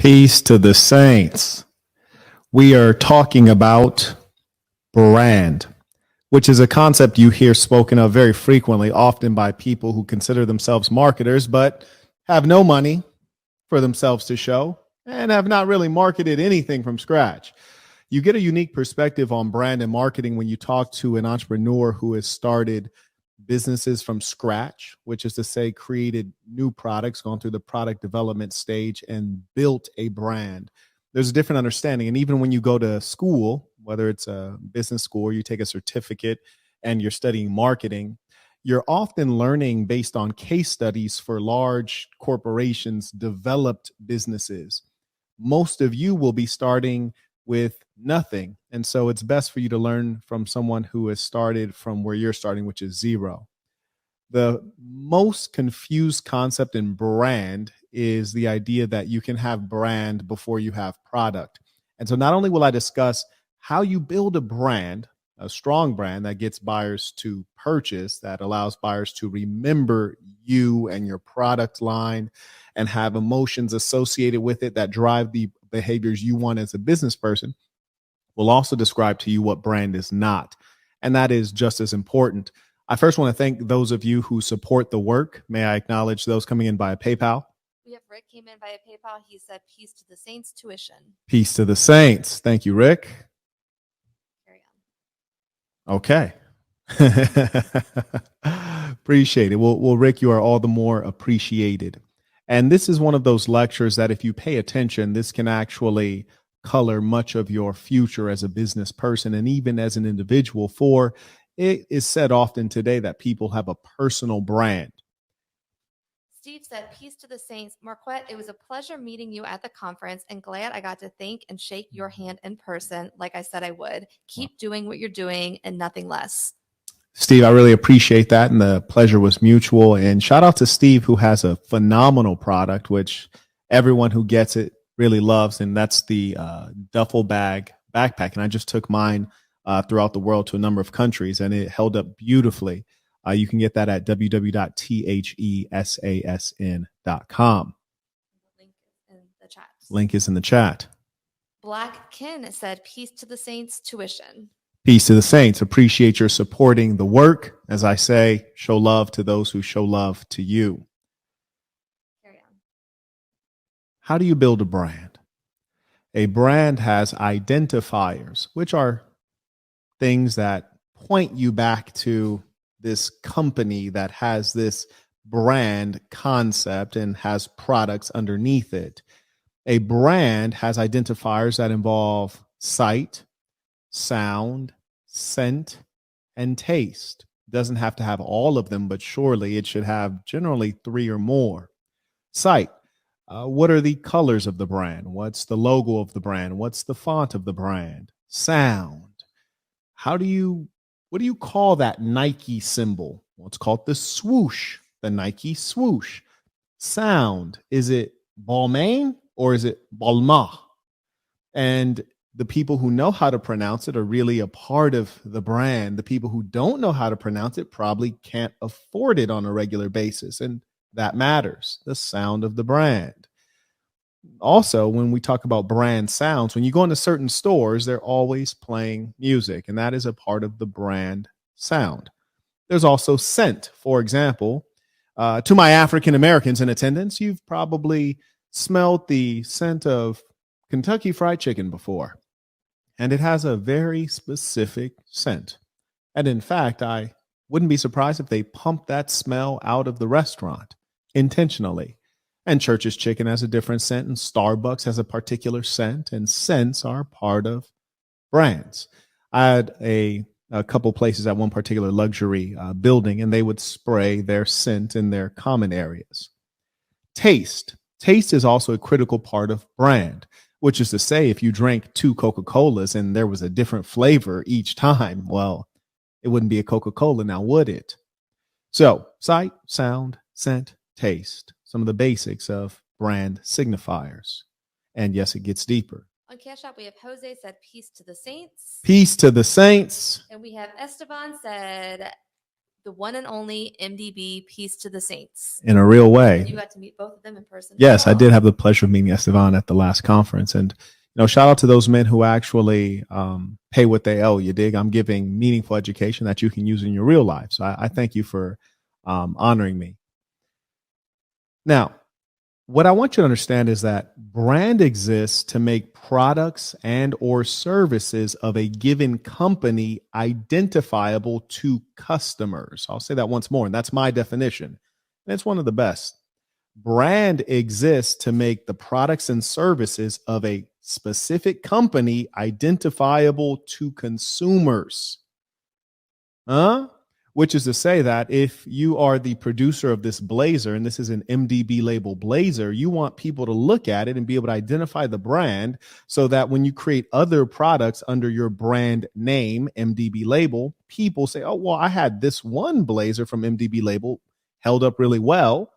Peace to the saints. We are talking about brand, which is a concept you hear spoken of very frequently, often by people who consider themselves marketers, but have no money for themselves to show and have not really marketed anything from scratch. You get a unique perspective on brand and marketing when you talk to an entrepreneur who has started businesses from scratch, which is to say, created new products, gone through the product development stage, and built a brand. There's a different understanding. And even when you go to school, whether it's a business school or you take a certificate and you're studying marketing, you're often learning based on case studies for large corporations, developed businesses. Most of you will be starting with nothing. And so it's best for you to learn from someone who has started from where you're starting, which is zero. The most confused concept in brand is the idea that you can have brand before you have product. And so not only will I discuss how you build a brand, a strong brand that gets buyers to purchase, that allows buyers to remember you and your product line and have emotions associated with it that drive the behaviors you want as a business person, we'll also describe to you what brand is not. And that is just as important. I first want to thank those of you who support the work. May I acknowledge those coming in via PayPal? We have Rick came in via PayPal. He said, "Peace to the saints tuition." Peace to the saints. Thank you, Rick. Carry on. Okay. Appreciate it. Well, Rick, you are all the more appreciated. And this is one of those lectures that if you pay attention, this can actually color much of your future as a business person and even as an individual. For it is said often today that people have a personal brand. Steve said, "Peace to the saints." Marquette, it was a pleasure meeting you at the conference and glad I got to think and shake your hand in person like I said I would. Keep doing what you're doing and nothing less. Steve, I really appreciate that. And the pleasure was mutual. And shout out to Steve, who has a phenomenal product, which everyone who gets it really loves. And that's the duffel bag backpack. And I just took mine throughout the world to a number of countries and it held up beautifully. You can get that at www.thesasn.com. Link in the chat. Link is in the chat. Black Kin said, "Peace to the saints tuition." Peace to the saints. Appreciate your supporting the work. As I say, show love to those who show love to you. Carry on. How do you build a brand? A brand has identifiers, which are things that point you back to this company that has this brand concept and has products underneath it. A brand has identifiers that involve sight, sound, scent, and taste. It doesn't have to have all of them, but surely it should have generally 3 or more. Sight. What are the colors of the brand? What's the logo of the brand? What's the font of the brand? Sound. What do you call that Nike symbol? Well, it's called the swoosh, the Nike swoosh. Sound. Is it Balmain or is it Balma? And the people who know how to pronounce it are really a part of the brand. The people who don't know how to pronounce it probably can't afford it on a regular basis. And that matters, the sound of the brand. Also, when we talk about brand sounds, when you go into certain stores, they're always playing music, and that is a part of the brand sound. There's also scent. For example, to my African Americans in attendance, you've probably smelled the scent of Kentucky Fried Chicken before. And it has a very specific scent. And in fact, I wouldn't be surprised if they pumped that smell out of the restaurant intentionally. And Church's Chicken has a different scent, and Starbucks has a particular scent, and scents are part of brands. I had a couple places at one particular luxury building, and they would spray their scent in their common areas. Taste. Taste is also a critical part of brand, which is to say, if you drank 2 Coca-Colas and there was a different flavor each time, well, it wouldn't be a Coca-Cola now, would it? So, sight, sound, scent, taste, some of the basics of brand signifiers. And yes, it gets deeper. On Cash App, we have Jose said, "Peace to the saints." Peace to the saints. And we have Esteban said, the one and only MDB Peace to the Saints. In a real way. You got to meet both of them in person. Yes, I did have the pleasure of meeting Estevan at the last conference. And, shout out to those men who actually pay what they owe. You dig? I'm giving meaningful education that you can use in your real life. So I thank you for honoring me. Now, what I want you to understand is that brand exists to make products and or services of a given company identifiable to customers. I'll say that once more, and that's my definition. And it's one of the best. Brand exists to make the products and services of a specific company identifiable to consumers. Which is to say that if you are the producer of this blazer, and this is an MDB label blazer, you want people to look at it and be able to identify the brand so that when you create other products under your brand name, MDB label, people say, oh, well, I had this one blazer from MDB label held up really well.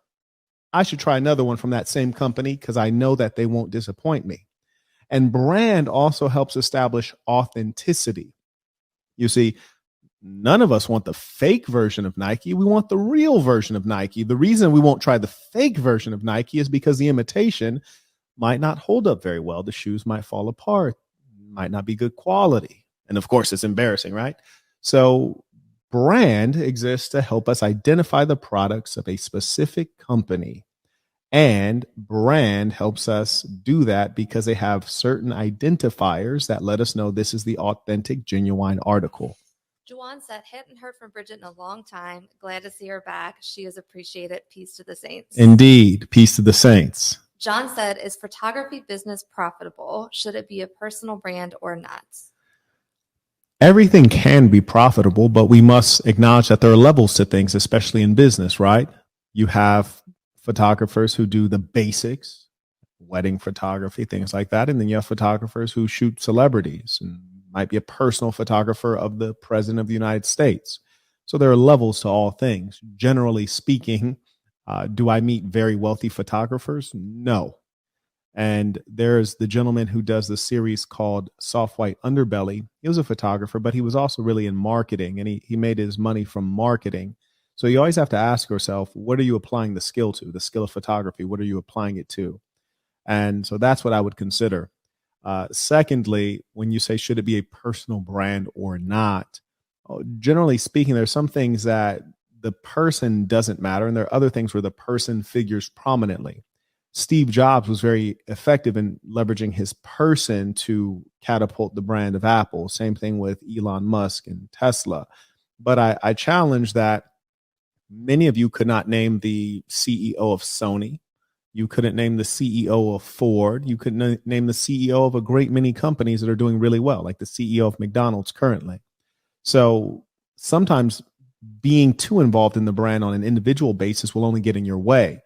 I should try another one from that same company because I know that they won't disappoint me. And brand also helps establish authenticity. You see, none of us want the fake version of Nike. We want the real version of Nike. The reason we won't try the fake version of Nike is because the imitation might not hold up very well. The shoes might fall apart, might not be good quality. And of course, it's embarrassing, right? So brand exists to help us identify the products of a specific company. And brand helps us do that because they have certain identifiers that let us know this is the authentic, genuine article. Juwan said, hadn't heard from Bridget in a long time. Glad to see her back. She is appreciated. Peace to the Saints. Indeed. Peace to the Saints. John said, is photography business profitable? Should it be a personal brand or not? Everything can be profitable, but we must acknowledge that there are levels to things, especially in business, right? You have photographers who do the basics, wedding photography, things like that. And then you have photographers who shoot celebrities and might be a personal photographer of the president of the United States. So there are levels to all things. Generally speaking, do I meet very wealthy photographers? No. And there's the gentleman who does the series called Soft White Underbelly. He was a photographer, but he was also really in marketing, and he made his money from marketing. So you always have to ask yourself, what are you applying the skill to? The skill of photography, what are you applying it to? And so that's what I would consider. Secondly, when you say, should it be a personal brand or not? Generally speaking, there's some things that the person doesn't matter, and there are other things where the person figures prominently. Steve Jobs was very effective in leveraging his person to catapult the brand of Apple. Same thing with Elon Musk and Tesla. But I challenge that many of you could not name the CEO of Sony. You couldn't name the CEO of Ford. You couldn't name the CEO of a great many companies that are doing really well, like the CEO of McDonald's currently. So sometimes being too involved in the brand on an individual basis will only get in your way.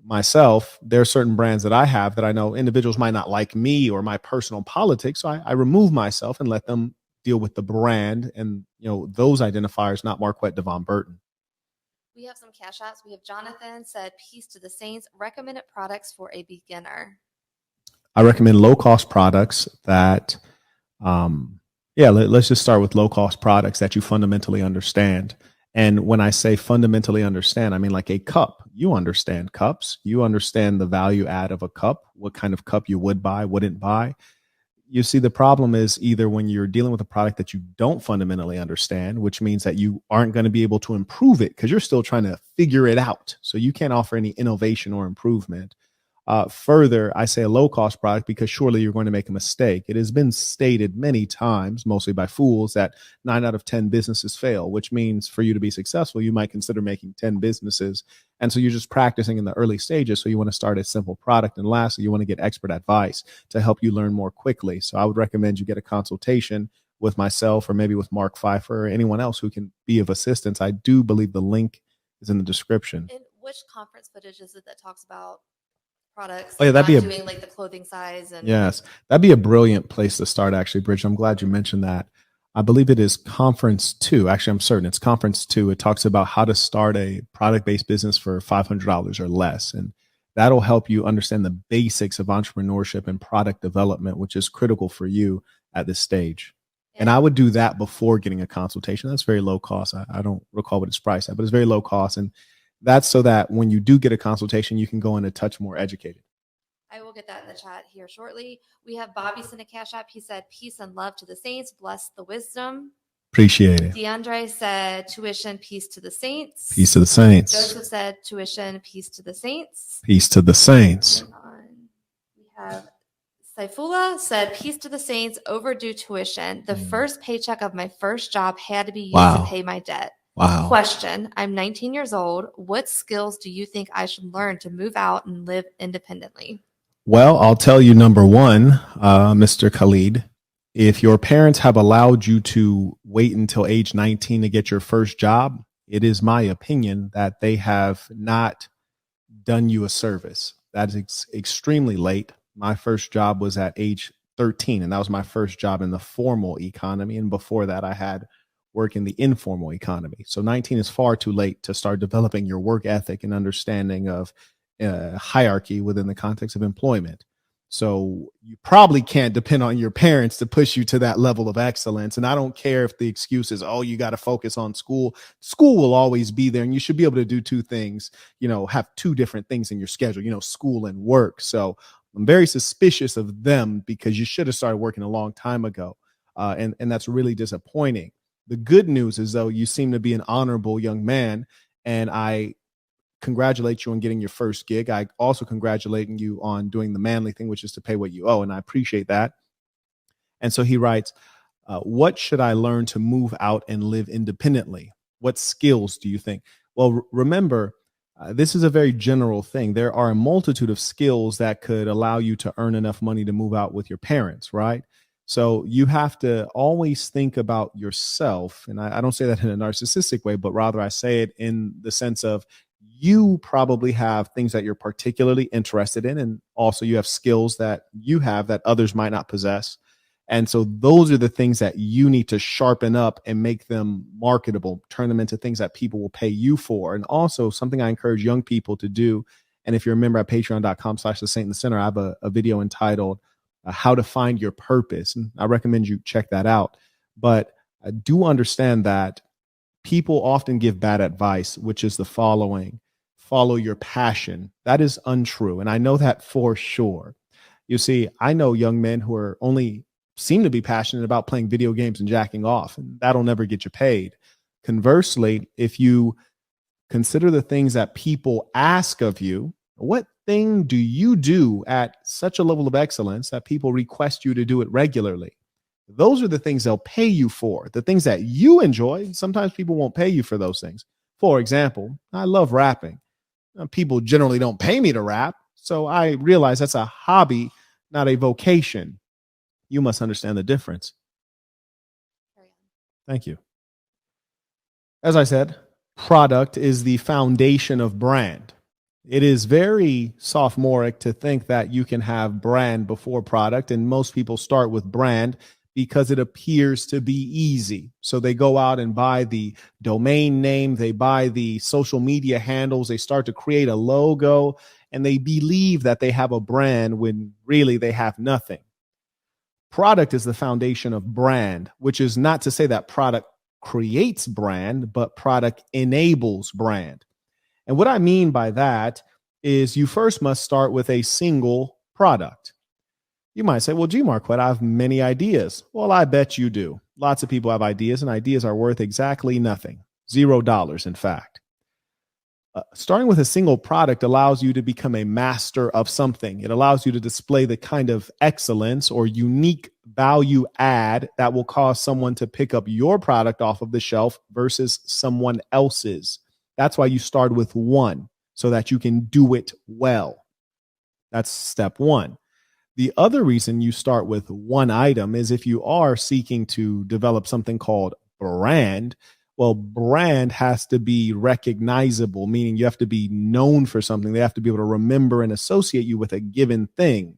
Myself, there are certain brands that I have that I know individuals might not like me or my personal politics. So I remove myself and let them deal with the brand and those identifiers, not Marquette Devon Burton. We have some cash outs. We have Jonathan said, peace to the Saints. Recommended products for a beginner. I recommend low-cost products that, let's just start with low-cost products that you fundamentally understand. And when I say fundamentally understand, I mean like a cup. You understand cups. You understand the value add of a cup, what kind of cup you would buy, wouldn't buy. You see, the problem is either when you're dealing with a product that you don't fundamentally understand, which means that you aren't going to be able to improve it because you're still trying to figure it out. So you can't offer any innovation or improvement. Further, I say a low-cost product because surely you're going to make a mistake. It has been stated many times, mostly by fools, that 9 out of 10 businesses fail, which means for you to be successful, you might consider making 10 businesses. And so you're just practicing in the early stages. So you want to start a simple product. And lastly, you want to get expert advice to help you learn more quickly. So I would recommend you get a consultation with myself or maybe with Mark Pfeiffer or anyone else who can be of assistance. I do believe the link is in the description. And which conference footage is it that talks about products? Oh yeah, that'd be doing like the clothing size and yes, that'd be a brilliant place to start. Actually, Bridget, I'm glad you mentioned that. I believe it is conference 2. Actually, I'm certain it's conference 2. It talks about how to start a product-based business for $500 or less, and that'll help you understand the basics of entrepreneurship and product development, which is critical for you at this stage. And I would do that before getting a consultation. That's very low cost. I don't recall what it's priced at, but it's very low cost. And that's so that when you do get a consultation, you can go in a touch more educated. I will get that in the chat here shortly. We have Bobby sent a cash app. He said, peace and love to the saints. Bless the wisdom. Appreciate it. DeAndre said, tuition, peace to the saints. Peace to the saints. Joseph said, tuition, peace to the saints. Peace to the saints. We have Saifullah said, peace to the saints, overdue tuition. The first paycheck of my first job had to be used to pay my debt. Wow. Question. I'm 19 years old. What skills do you think I should learn to move out and live independently? Well, I'll tell you, number one, Mr. Khalid, if your parents have allowed you to wait until age 19 to get your first job, it is my opinion that they have not done you a service. That is extremely late. My first job was at age 13, and that was my first job in the formal economy. And before that, I had work in the informal economy. So 19 is far too late to start developing your work ethic and understanding of hierarchy within the context of employment. So you probably can't depend on your parents to push you to that level of excellence. And I don't care if the excuse is, oh, you got to focus on school. School will always be there, and you should be able to do two things, have two different things in your schedule, school and work. So I'm very suspicious of them because you should have started working a long time ago. And that's really disappointing. The good news is, though, you seem to be an honorable young man, and I congratulate you on getting your first gig. I also congratulate you on doing the manly thing, which is to pay what you owe. And I appreciate that. And so he writes, what should I learn to move out and live independently? What skills do you think? Well, remember, this is a very general thing. There are a multitude of skills that could allow you to earn enough money to move out with your parents, right? So you have to always think about yourself. And I don't say that in a narcissistic way, but rather I say it in the sense of, you probably have things that you're particularly interested in. And also you have skills that you have that others might not possess. And so those are the things that you need to sharpen up and make them marketable, turn them into things that people will pay you for. And also something I encourage young people to do. And if you're a member at patreon.com/the Saint in the Center, I have a video entitled How to Find Your Purpose. And I recommend you check that out. But I do understand that people often give bad advice, which is the following: follow your passion. That is untrue. And I know that for sure. You see, I know young men who are only seem to be passionate about playing video games and jacking off, and that'll never get you paid. Conversely, if you consider the things that people ask of you, what thing do you do at such a level of excellence that people request you to do it regularly? Those are the things they'll pay you for. The things that you enjoy, sometimes people won't pay you for those things. For example, I love rapping. People generally don't pay me to rap, so I realize that's a hobby, not a vocation. You must understand the difference. Thank you. As I said, product is the foundation of brand. It is very sophomoric to think that you can have brand before product, and most people start with brand because it appears to be easy. So they go out and buy the domain name, they buy the social media handles, they start to create a logo, and they believe that they have a brand when really they have nothing. Product is the foundation of brand, which is not to say that product creates brand, but product enables brand. And what I mean by that is you first must start with a single product. You might say, well, gee, Marquette, I have many ideas. Well, I bet you do. Lots of people have ideas, and ideas are worth exactly nothing. $0, in fact. Starting with a single product allows you to become a master of something. It allows you to display the kind of excellence or unique value add that will cause someone to pick up your product off of the shelf versus someone else's. That's why you start with one, so that you can do it well. That's step one. The other reason you start with one item is if you are seeking to develop something called brand. Well, brand has to be recognizable, meaning you have to be known for something. They have to be able to remember and associate you with a given thing.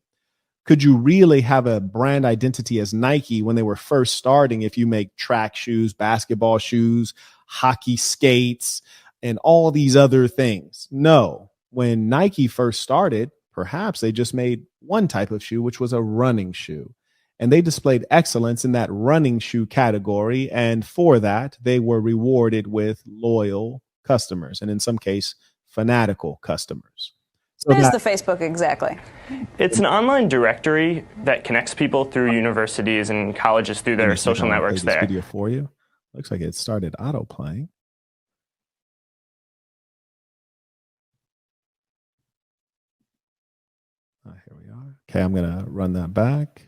Could you really have a brand identity as Nike when they were first starting if you make track shoes, basketball shoes, hockey skates, and all these other things? No. When Nike first started, perhaps they just made one type of shoe, which was a running shoe. And they displayed excellence in that running shoe category. And for that, they were rewarded with loyal customers and in some case, fanatical customers. So What is the Facebook exactly? It's an online directory that connects people through universities and colleges through their social networks there. Video for you. Looks like it started auto playing. Here we are. Okay, I'm going to run that back.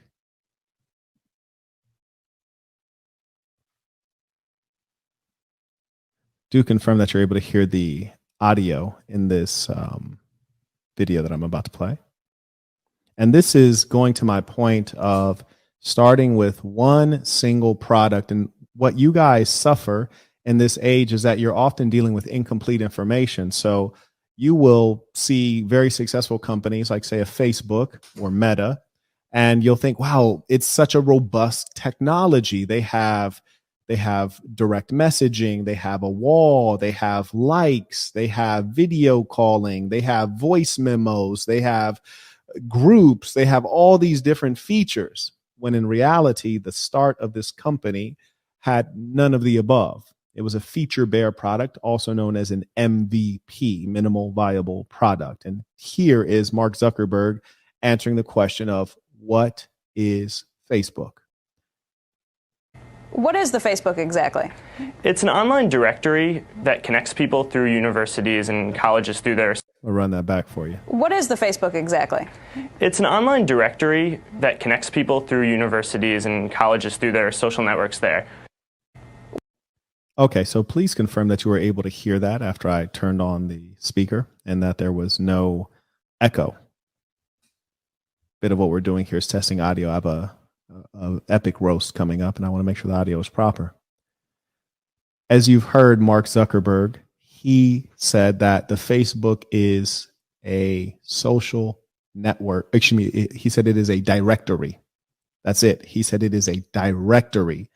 Do confirm that you're able to hear the audio in this video that I'm about to play. And this is going to my point of starting with one single product. And what you guys suffer in this age is that you're often dealing with incomplete information. So you will see very successful companies like, say, a Facebook or Meta, and you'll think, wow, it's such a robust technology. They have direct messaging, they have a wall, they have likes, they have video calling, they have voice memos, they have groups, they have all these different features, when in reality, the start of this company had none of the above. It was a feature bare product, also known as an MVP, minimal viable product. And here is Mark Zuckerberg answering the question of what is Facebook? What is the Facebook exactly? It's an online directory that connects people through universities and colleges through their... I'll run that back for you. What is the Facebook exactly? It's an online directory that connects people through universities and colleges through their social networks there. Okay, so please confirm that you were able to hear that after I turned on the speaker and that there was no echo. Bit of what we're doing here is testing audio. I have a epic roast coming up, and I want to make sure the audio is proper. As you've heard Mark Zuckerberg, he said that the Facebook is a social network. Excuse me, he said it is a directory. That's it. He said it is a directory.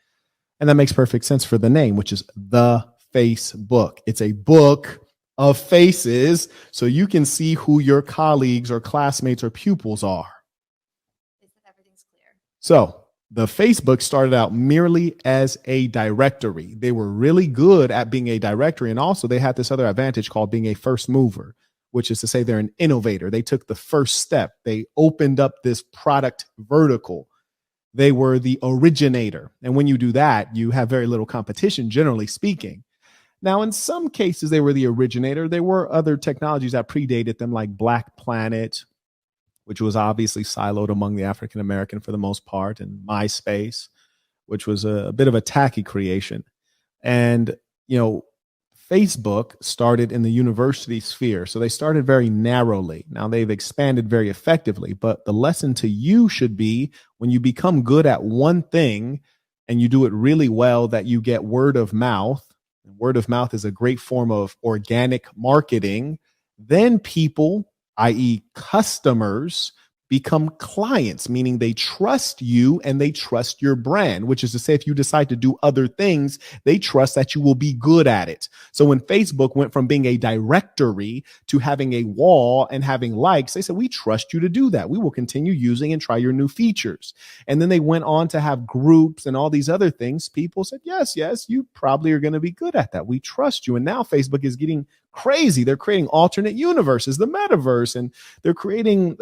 And that makes perfect sense for the name, which is the Facebook. It's a book of faces, so you can see who your colleagues or classmates or pupils are. Everything's clear. So the Facebook started out merely as a directory. They were really good at being a directory. And also they had this other advantage called being a first mover, which is to say they're an innovator. They took the first step. They opened up this product vertical. They were the originator. And when you do that, you have very little competition, generally speaking. Now, in some cases, they were the originator. There were other technologies that predated them, like Black Planet, which was obviously siloed among the African American for the most part, and MySpace, which was a bit of a tacky creation. And, Facebook started in the university sphere. So they started very narrowly. Now they've expanded very effectively, but the lesson to you should be when you become good at one thing and you do it really well, that you get word of mouth. Word of mouth is a great form of organic marketing. Then people, i.e. customers, become clients, meaning they trust you and they trust your brand, which is to say, if you decide to do other things, they trust that you will be good at it. So when Facebook went from being a directory to having a wall and having likes, they said, we trust you to do that. We will continue using and try your new features. And then they went on to have groups and all these other things. People said, yes, you probably are going to be good at that. We trust you. And now Facebook is getting crazy. They're creating alternate universes, the metaverse, and they're creating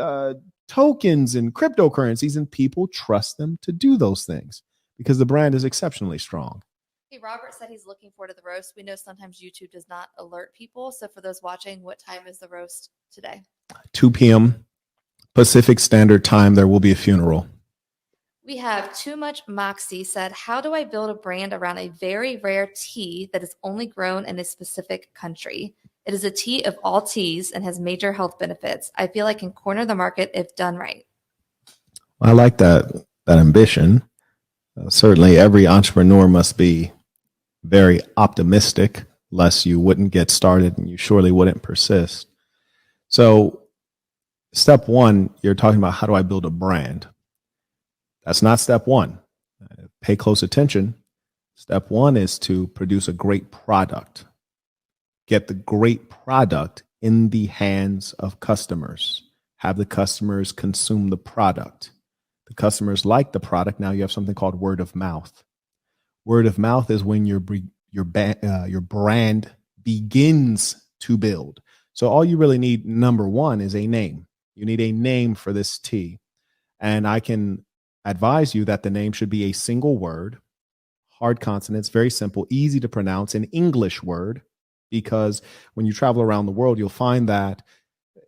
tokens and cryptocurrencies, and people trust them to do those things because the brand is exceptionally strong. Hey, Robert said he's looking forward to the roast. We know sometimes YouTube does not alert people. So for those watching, what time is the roast today? 2 p.m. Pacific Standard Time. There will be a funeral. We have Too Much Moxie said, how do I build a brand around a very rare tea that is only grown in a specific country? It is a tea of all teas and has major health benefits. I feel I can corner the market if done right. I like that ambition. Certainly every entrepreneur must be very optimistic, lest you wouldn't get started and you surely wouldn't persist. So step one, you're talking about how do I build a brand? That's not step one. Pay close attention. Step one is to produce a great product. Get the great product in the hands of customers. Have the customers consume the product. The customers like the product. Now you have something called word of mouth. Word of mouth is when your brand begins to build. So all you really need, number one, is a name. You need a name for this tea. And I can advise you that the name should be a single word, hard consonants, very simple, easy to pronounce, an English word, because when you travel around the world, you'll find that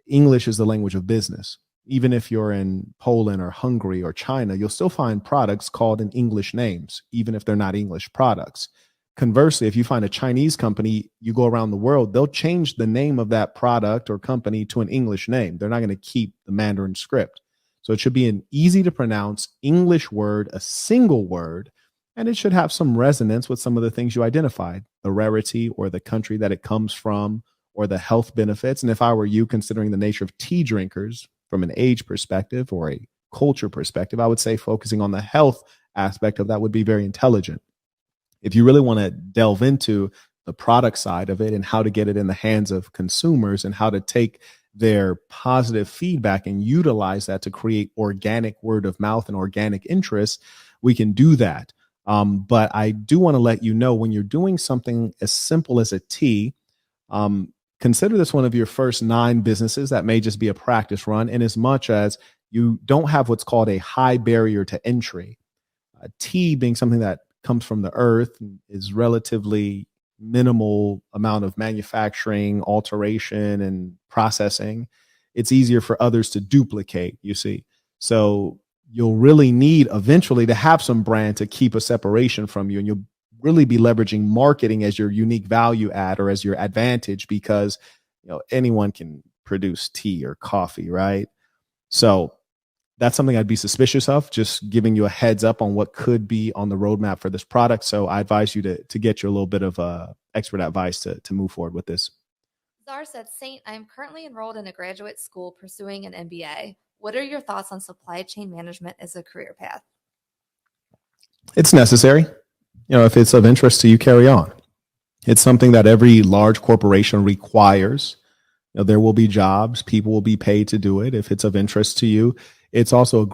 English is the language of business. Even if you're in Poland or Hungary or China, you'll still find products called in English names, even if they're not English products. Conversely, if you find a Chinese company, you go around the world, they'll change the name of that product or company to an English name. They're not going to keep the Mandarin script. So it should be an easy to pronounce English word, a single word, and it should have some resonance with some of the things you identified, the rarity or the country that it comes from or the health benefits. And if I were you, considering the nature of tea drinkers from an age perspective or a culture perspective, I would say focusing on the health aspect of that would be very intelligent. If you really want to delve into the product side of it and how to get it in the hands of consumers and how to take their positive feedback and utilize that to create organic word of mouth and organic interest, we can do that. But I do want to let you know, when you're doing something as simple as a tea, consider this one of your first 9 businesses that may just be a practice run, in as much as you don't have what's called a high barrier to entry. Tea being something that comes from the earth, is relatively minimal amount of manufacturing, alteration, and processing. It's easier for others to duplicate, you see. So you'll really need eventually to have some brand to keep a separation from you. And you'll really be leveraging marketing as your unique value add or as your advantage, because anyone can produce tea or coffee, right? So that's something I'd be suspicious of, just giving you a heads up on what could be on the roadmap for this product. So I advise you to get you a little bit of expert advice to move forward with this. Czar said, Saint, I am currently enrolled in a graduate school pursuing an MBA. What are your thoughts on supply chain management as a career path? It's necessary. If it's of interest to you, carry on. It's something that every large corporation requires. There will be jobs, people will be paid to do it. If it's of interest to you, it's also a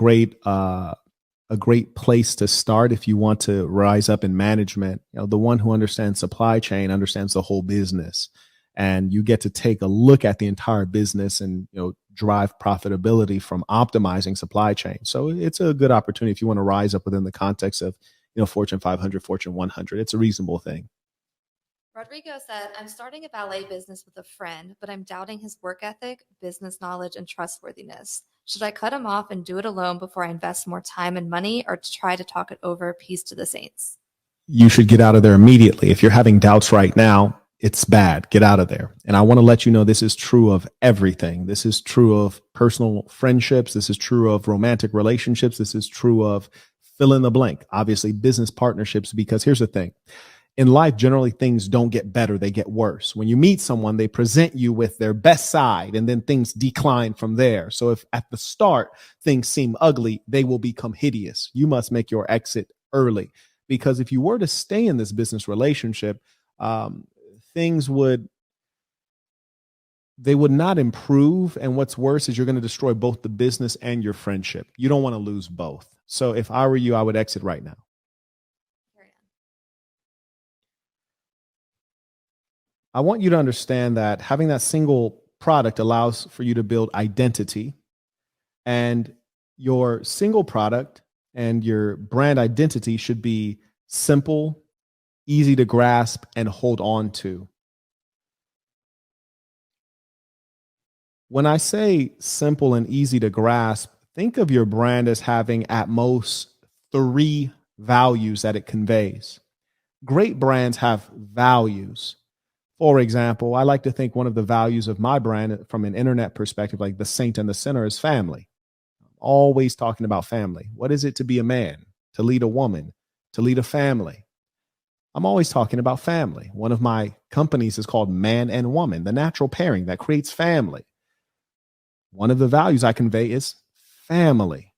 great place to start if you want to rise up in management. The one who understands supply chain understands the whole business, and you get to take a look at the entire business and drive profitability from optimizing supply chain. So it's a good opportunity if you want to rise up within the context of Fortune 500, Fortune 100. It's a reasonable thing. Rodrigo said, I'm starting a ballet business with a friend, but I'm doubting his work ethic, business knowledge, and trustworthiness. Should I cut him off and do it alone before I invest more time and money, or try to talk it over? Peace to the saints. You should get out of there immediately. If you're having doubts right now, it's bad. Get out of there. And I want to let you know this is true of everything. This is true of personal friendships. This is true of romantic relationships. This is true of fill in the blank. Obviously, business partnerships, because here's the thing. In life, generally, things don't get better. They get worse. When you meet someone, they present you with their best side, and then things decline from there. So if at the start things seem ugly, they will become hideous. You must make your exit early, because if you were to stay in this business relationship, things would not improve. And what's worse is you're going to destroy both the business and your friendship. You don't want to lose both. So if I were you, I would exit right now. I want you to understand that having that single product allows for you to build identity, and your single product and your brand identity should be simple, easy to grasp, and hold on to. When I say simple and easy to grasp, think of your brand as having at most 3 values that it conveys. Great brands have values. For example, I like to think one of the values of my brand from an internet perspective, like the saint and the sinner, is family. I'm always talking about family. What is it to be a man, to lead a woman, to lead a family? I'm always talking about family. One of my companies is called Man and Woman, the natural pairing that creates family. One of the values I convey is family,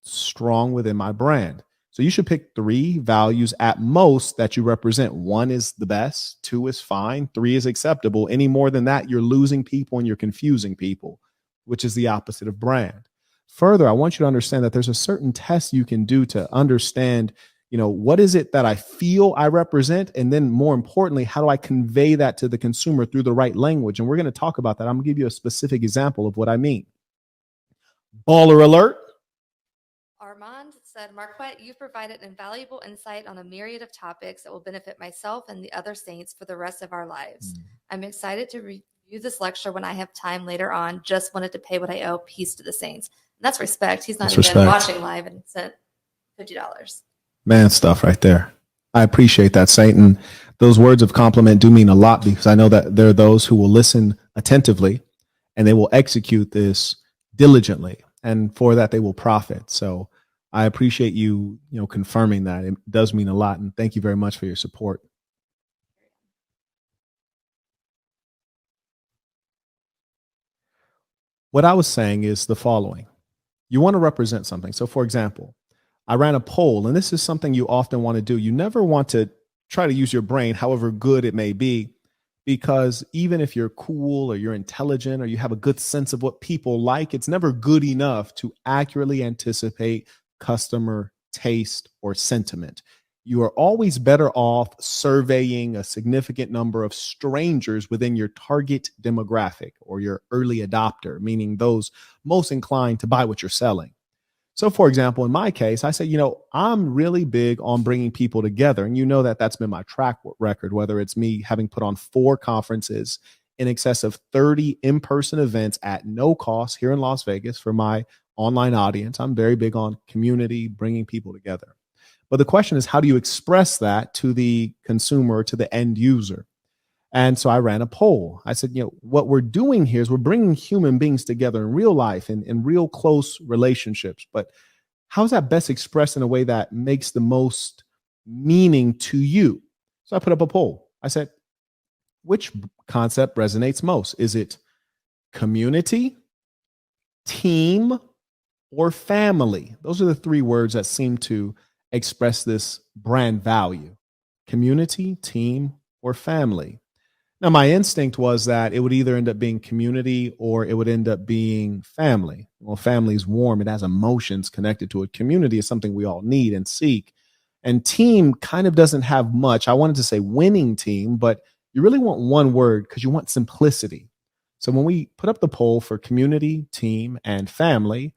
strong within my brand. So you should pick 3 values at most that you represent. 1 is the best, 2 is fine, 3 is acceptable. Any more than that, you're losing people and you're confusing people, which is the opposite of brand. Further, I want you to understand that there's a certain test you can do to understand, what is it that I feel I represent? And then more importantly, how do I convey that to the consumer through the right language? And we're going to talk about that. I'm going to give you a specific example of what I mean. Baller alert. Armand said, Marquette, you've provided invaluable insight on a myriad of topics that will benefit myself and the other saints for the rest of our lives. I'm excited to review this lecture when I have time later on. Just wanted to pay what I owe. Peace to the saints. And that's respect. He's not even watching live and sent $50. Man stuff right there. I appreciate that, Saint. And those words of compliment do mean a lot, because I know that there are those who will listen attentively and they will execute this diligently. And for that, they will profit. So I appreciate you, confirming that. It does mean a lot. And thank you very much for your support. What I was saying is the following. You want to represent something. So, for example, I ran a poll, and this is something you often want to do. You never want to try to use your brain, however good it may be, because even if you're cool or you're intelligent or you have a good sense of what people like, it's never good enough to accurately anticipate customer taste or sentiment. You are always better off surveying a significant number of strangers within your target demographic or your early adopter, meaning those most inclined to buy what you're selling. So, for example, in my case, I say, I'm really big on bringing people together. And that's been my track record, whether it's me having put on 4 conferences, in excess of 30 in-person events at no cost here in Las Vegas for my online audience. I'm very big on community, bringing people together. But the question is, how do you express that to the consumer, to the end user? And so I ran a poll. I said, what we're doing here is we're bringing human beings together in real life and in real close relationships. But how is that best expressed in a way that makes the most meaning to you? So I put up a poll. I said, which concept resonates most? Is it community, team, or family? Those are the 3 words that seem to express this brand value: community, team, or family. Now, my instinct was that it would either end up being community or it would end up being family. Well, family is warm. It has emotions connected to it. Community is something we all need and seek. And team kind of doesn't have much. I wanted to say winning team, but you really want one word because you want simplicity. So when we put up the poll for community, team, and family,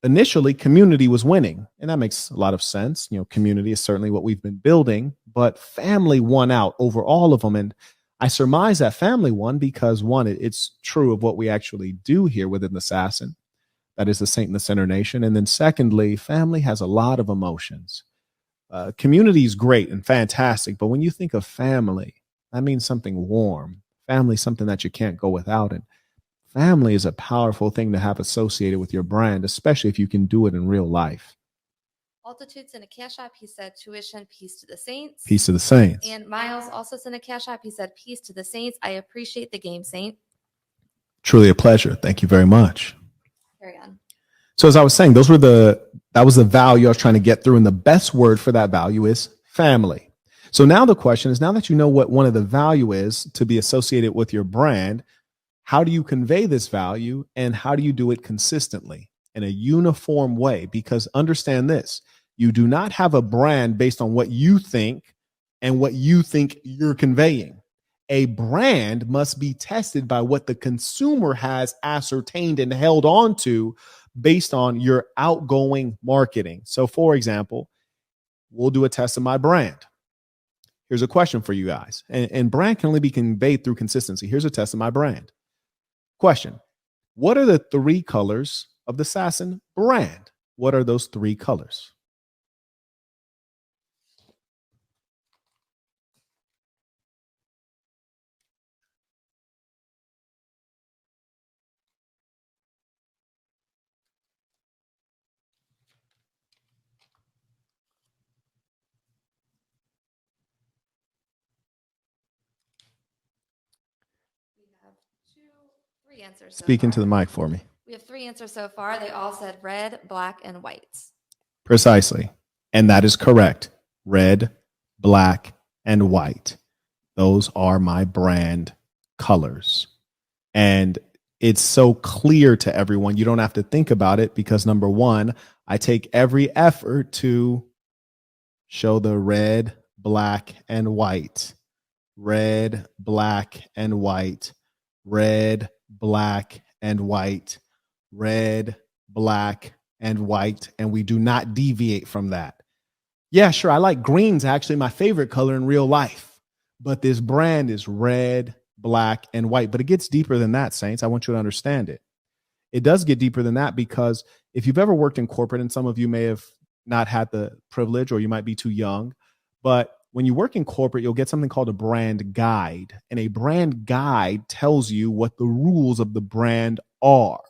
initially community was winning. And that makes a lot of sense. Community is certainly what we've been building, but family won out over all of them. And I surmise that family won because, one, it's true of what we actually do here within the Assassin. That is the Saint in the Center Nation. And then secondly, family has a lot of emotions. Community is great and fantastic, but when you think of family, that means something warm. Family is something that you can't go without. And family is a powerful thing to have associated with your brand, especially if you can do it in real life. Altitude sent a cash app. He said, tuition, peace to the saints. Peace to the saints. And Miles also sent a cash app. He said, peace to the saints. I appreciate the game, Saint. Truly a pleasure. Thank you very much. Carry on. So as I was saying, that was the value I was trying to get through. And the best word for that value is family. So now the question is, now that you know what one of the value is to be associated with your brand, how do you convey this value and how do you do it consistently in a uniform way? Because understand this, you do not have a brand based on what you think and what you think you're conveying. A brand must be tested by what the consumer has ascertained and held on to based on your outgoing marketing. So for example, we'll do a test of my brand. Here's a question for you guys. And brand can only be conveyed through consistency. Here's a test of my brand. Question. What are the 3 colors of the Assassin brand? What are those 3 colors? Three answers. Speak into the mic for me. We have 3 answers so far. They all said red, black, and white. Precisely. And that is correct. Red, black, and white. Those are my brand colors. And it's so clear to everyone. You don't have to think about it because number one, I take every effort to show the red, black, and white. Red, black, and white. Red, black, and white. Red, black, and white. And we do not deviate from that. Yeah, sure. I like green's actually my favorite color in real life, but this brand is red, black, and white. But it gets deeper than that, Saints. I want you to understand it. It does get deeper than that because if you've ever worked in corporate, and some of you may have not had the privilege or you might be too young, but when you work in corporate, you'll get something called a brand guide. And a brand guide tells you what the rules of the brand are.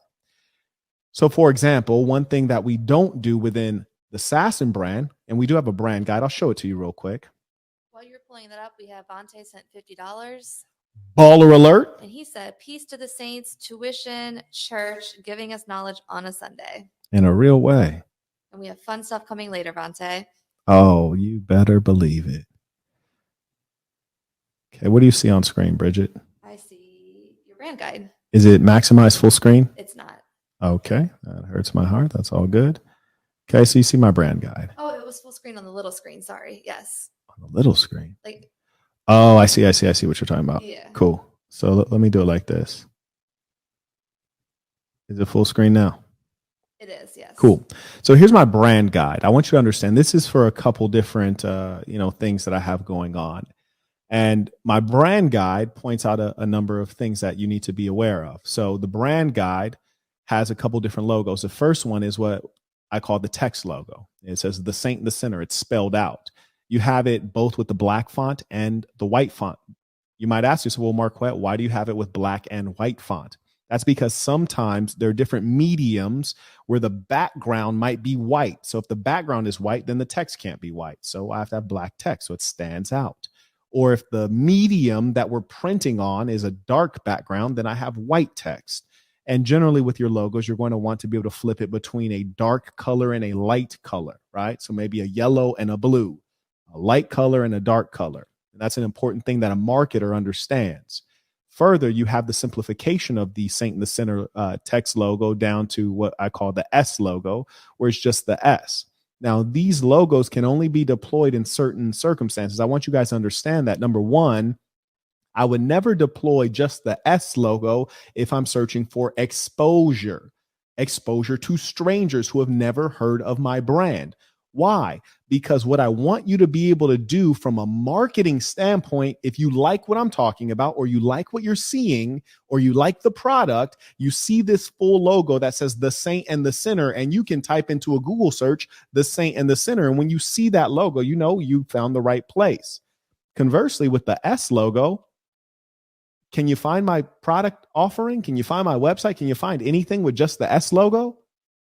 So, for example, one thing that we don't do within the Sasson brand, and we do have a brand guide. I'll show it to you real quick. While you're pulling that up, we have Vontae sent $50. Baller alert. And he said, peace to the saints, tuition, church, giving us knowledge on a Sunday. In a real way. And we have fun stuff coming later, Vontae. Oh, you better believe it. Okay, what do you see on screen, Bridget? I see your brand guide. Is it maximize full screen? It's not. Okay, that hurts my heart. That's all good. Okay, so you see my brand guide. Oh, it was full screen on the little screen. Sorry. Yes. On the little screen. Like, oh, I see what you're talking about. yeah. Cool. So let me do it like this. Is it full screen now? It is, yes. Cool. So here's my brand guide. I want you to understand this is for a couple different things that I have going on. And my brand guide points out a number of things that you need to be aware of. So the brand guide has a couple different logos. The first one is what I call the text logo. It says the Saint in the center. It's spelled out. You have it both with the black font and the white font. You might ask yourself, well, Marquette, why do you have it with black and white font? That's because sometimes there are different mediums where the background might be white. So if the background is white, then the text can't be white. So I have to have black text so it stands out. Or if the medium that we're printing on is a dark background, then I have white text. And generally with your logos, you're going to want to be able to flip it between a dark color and a light color, right? So maybe a yellow and a blue, a light color and a dark color. And that's an important thing that a marketer understands. Further, you have the simplification of the Saint in the center text logo down to what I call the S logo, where it's just the S. Now, these logos can only be deployed in certain circumstances. I want you guys to understand that. Number one, I would never deploy just the S logo if I'm searching for exposure to strangers who have never heard of my brand. Why? Because what I want you to be able to do from a marketing standpoint, if you like what I'm talking about, or you like what you're seeing, or you like the product, you see this full logo that says the Saint and the Center, and you can type into a Google search, the Saint and the Center. And when you see that logo, you know you found the right place. Conversely, with the S logo, can you find my product offering? Can you find my website? Can you find anything with just the S logo?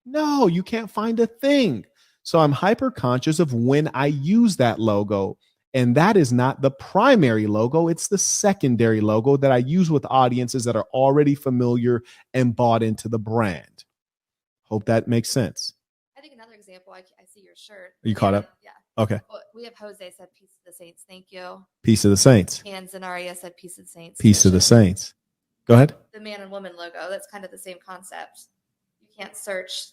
No, you can't find a thing. So I'm hyper conscious of when I use that logo. And that is not the primary logo. It's the secondary logo that I use with audiences that are already familiar and bought into the brand. Hope that makes sense. I think another example, I see your shirt. Are you caught up? Yeah. Okay. Well, we have Jose said, peace to the saints. Thank you. Peace of the Saints. And Zenaria said, peace to the saints. Peace of the Saints. Go ahead. The man and woman logo, that's kind of the same concept. You can't search.